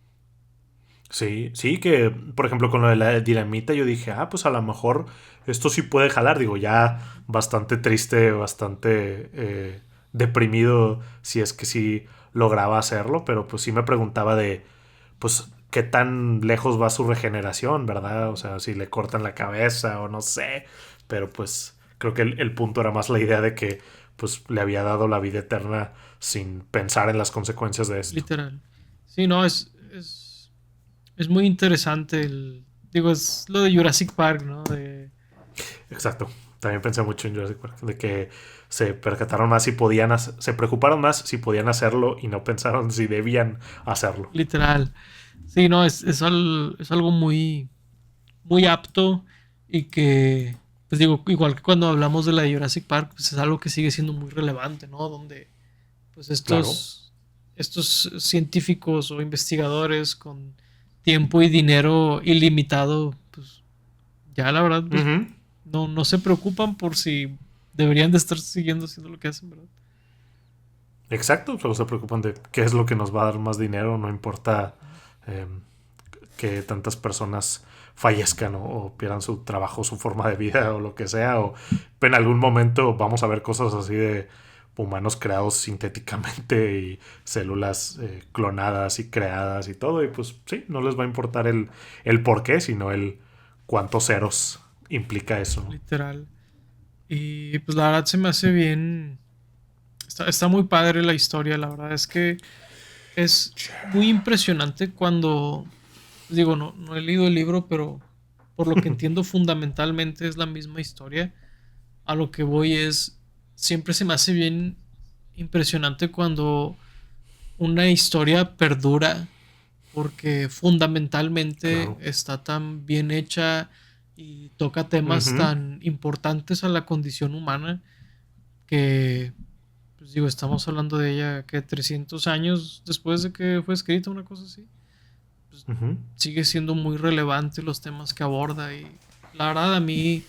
Sí, sí, que por ejemplo con lo de la dinamita yo dije, pues a lo mejor esto sí puede jalar, digo, ya bastante triste, bastante deprimido si es que sí lograba hacerlo, pero pues sí me preguntaba de, pues, qué tan lejos va su regeneración, ¿verdad? O sea, si le cortan la cabeza o no sé, pero pues creo que el punto era más la idea de que pues le había dado la vida eterna sin pensar en las consecuencias de esto. Literal. Sí, no, es muy interesante digo, es lo de Jurassic Park, ¿no? Exacto. También pensé mucho en Jurassic Park, de que se percataron más si podían, se preocuparon más si podían hacerlo y no pensaron si debían hacerlo. Literal. Sí, no, es algo muy, muy apto y que, pues digo, igual que cuando hablamos de la de Jurassic Park, pues es algo que sigue siendo muy relevante, ¿no? Donde, pues Claro. estos científicos o investigadores con tiempo y dinero ilimitado, pues ya la verdad, pues Ujú. no se preocupan por si deberían de estar siguiendo haciendo lo que hacen, ¿verdad? Exacto, solo se preocupan de qué es lo que nos va a dar más dinero, no importa eh, que tantas personas fallezcan o pierdan su trabajo, su forma de vida o lo que sea, o en algún momento vamos a ver cosas así de humanos creados sintéticamente y células clonadas y creadas y todo, y pues sí, no les va a importar el por qué, sino el cuántos ceros implica eso. Literal. Y pues la verdad se me hace bien. Está muy padre la historia, la verdad es que es muy impresionante cuando, digo, no he leído el libro, pero por lo que entiendo fundamentalmente es la misma historia. A lo que voy es, siempre se me hace bien impresionante cuando una historia perdura, porque fundamentalmente Claro. está tan bien hecha y toca temas Ujú. tan importantes a la condición humana que, pues digo, estamos hablando de ella que 300 años después de que fue escrita, una cosa así, pues Ujú. sigue siendo muy relevante los temas que aborda y la verdad a mí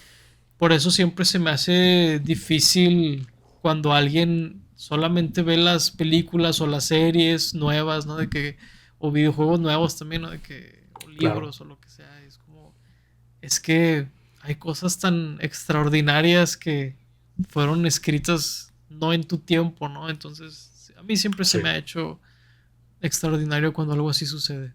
por eso siempre se me hace difícil cuando alguien solamente ve las películas o las series nuevas, ¿no? De que, o videojuegos nuevos también, ¿no? De que, o Claro. libros o lo que sea. Es como, es que hay cosas tan extraordinarias que fueron escritas no en tu tiempo, ¿no? Entonces, a mí siempre se me Sí. ha hecho extraordinario cuando algo así sucede.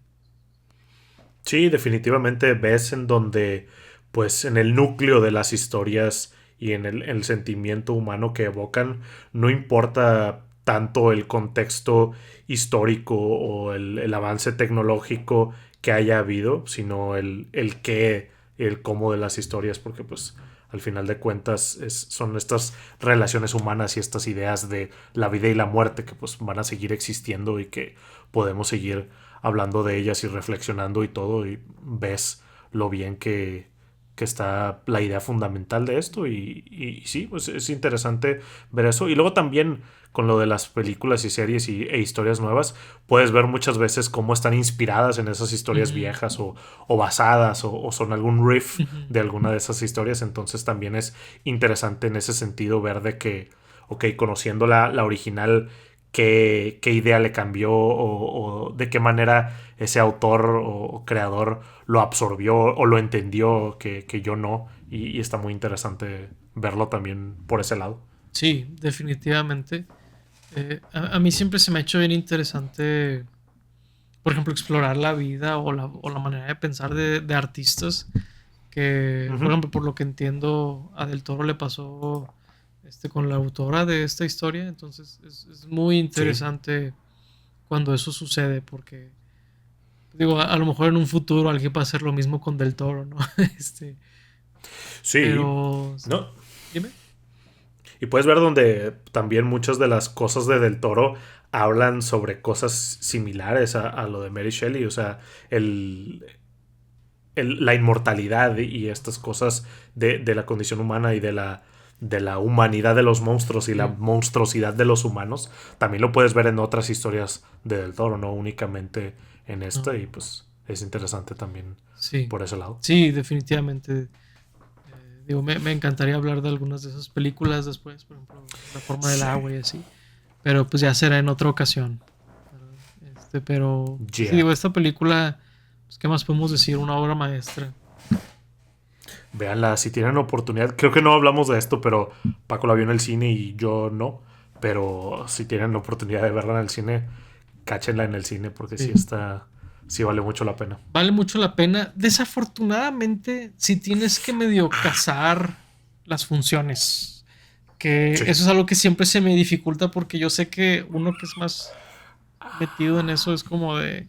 Sí, definitivamente ves en donde, pues en el núcleo de las historias y en el sentimiento humano que evocan, no importa tanto el contexto histórico o el avance tecnológico que haya habido, sino el qué, el cómo de las historias, porque pues al final de cuentas son estas relaciones humanas y estas ideas de la vida y la muerte que pues van a seguir existiendo y que podemos seguir hablando de ellas y reflexionando y todo, y ves lo bien que está la idea fundamental de esto, y sí, pues es interesante ver eso. Y luego también con lo de las películas y series e historias nuevas, puedes ver muchas veces cómo están inspiradas en esas historias Ujú, viejas o basadas o son algún riff ujú. de alguna de esas historias. Entonces también es interesante en ese sentido ver de que, ok, conociendo la original, qué idea le cambió o de qué manera ese autor o creador lo absorbió o lo entendió que yo no. Y está muy interesante verlo también por ese lado. Sí, definitivamente. A mí siempre se me ha hecho bien interesante, por ejemplo, explorar la vida o la manera de pensar de artistas que, por Ujú. ejemplo, por lo que entiendo, a Del Toro le pasó con la autora de esta historia. Entonces es muy Sí, interesante cuando eso sucede, porque digo, a lo mejor en un futuro alguien va a hacer lo mismo con Del Toro, ¿no? sí, Pero sí. ¿no? Dime. Y puedes ver donde también muchas de las cosas de Del Toro hablan sobre cosas similares a lo de Mary Shelley, o sea, el, la inmortalidad y estas cosas de la condición humana y de la humanidad de los monstruos y la Sí. monstruosidad de los humanos, también lo puedes ver en otras historias de Del Toro, no únicamente en esta, No. y pues es interesante también Sí. por ese lado. Sí, definitivamente. Digo, me encantaría hablar de algunas de esas películas después, por ejemplo, La forma del Sí. agua y así. Pero pues ya será en otra ocasión, ¿verdad? Pero sí, Yeah. digo, esta película, pues, ¿qué más podemos decir? Una obra maestra. Véanla si tienen oportunidad. Creo que no hablamos de esto, pero Paco la vio en el cine y yo no. Pero si tienen la oportunidad de verla en el cine, cáchenla en el cine porque sí Sí. está, sí vale mucho la pena. Vale mucho la pena. Desafortunadamente, si tienes que medio cazar las funciones, que Sí. eso es algo que siempre se me dificulta porque yo sé que uno que es más metido en eso es como de,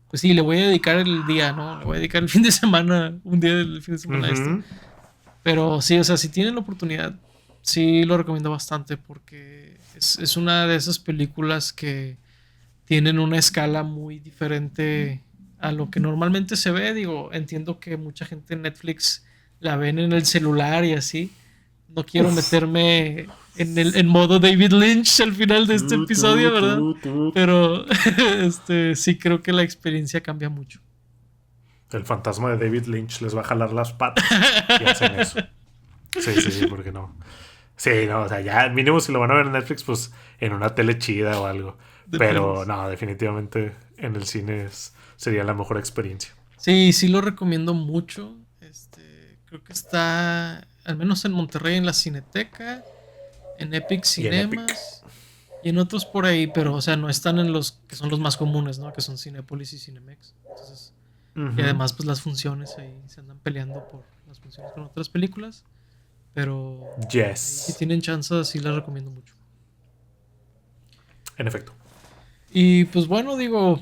pues sí, le voy a dedicar el día, ¿no? Le voy a dedicar el fin de semana, un día del fin de semana a esto. Ujú. Pero sí, o sea, si tienen la oportunidad, sí lo recomiendo bastante porque es una de esas películas que tienen una escala muy diferente a lo que normalmente se ve. Digo, entiendo que mucha gente en Netflix la ven en el celular y así. No quiero Uf. meterme en modo David Lynch al final de este Tu, episodio, tu, ¿verdad? tu, tu. Pero sí creo que la experiencia cambia mucho. El fantasma de David Lynch les va a jalar las patas y hacen eso. Sí, sí, sí, porque no. Sí, no, o sea, ya mínimo si lo van a ver en Netflix, pues en una tele chida o algo. De Pero planes. no, definitivamente en el cine sería la mejor experiencia. Sí, sí lo recomiendo mucho. Creo que está, al menos en Monterrey, en la Cineteca, en Epic Y en Epic. Cinemas y en otros por ahí, pero, o sea, no están en los que son los más comunes, ¿no? Que son Cinépolis y Cinemex. Entonces, y Ujú. además, pues las funciones ahí se andan peleando por las funciones con otras películas, pero ahí si Yes. tienen chance, sí las recomiendo mucho. En efecto. Y pues bueno, digo,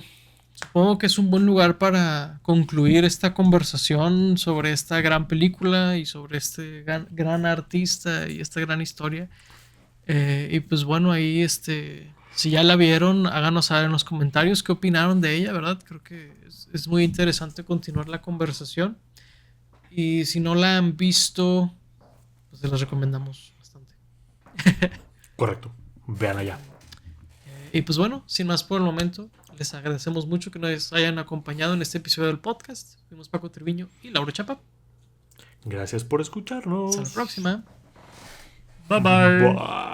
supongo que es un buen lugar para concluir esta conversación sobre esta gran película y sobre este gran artista y esta gran historia. Y pues bueno, ahí si ya la vieron, háganos saber en los comentarios qué opinaron de ella, ¿verdad? Creo que es muy interesante continuar la conversación. Y si no la han visto, pues se las recomendamos bastante. Correcto. Vean allá. Y pues bueno, sin más por el momento, les agradecemos mucho que nos hayan acompañado en este episodio del podcast. Fuimos Paco Triviño y Laura Chapa. Gracias por Hasta la escucharnos. próxima. Bye bye. Bye.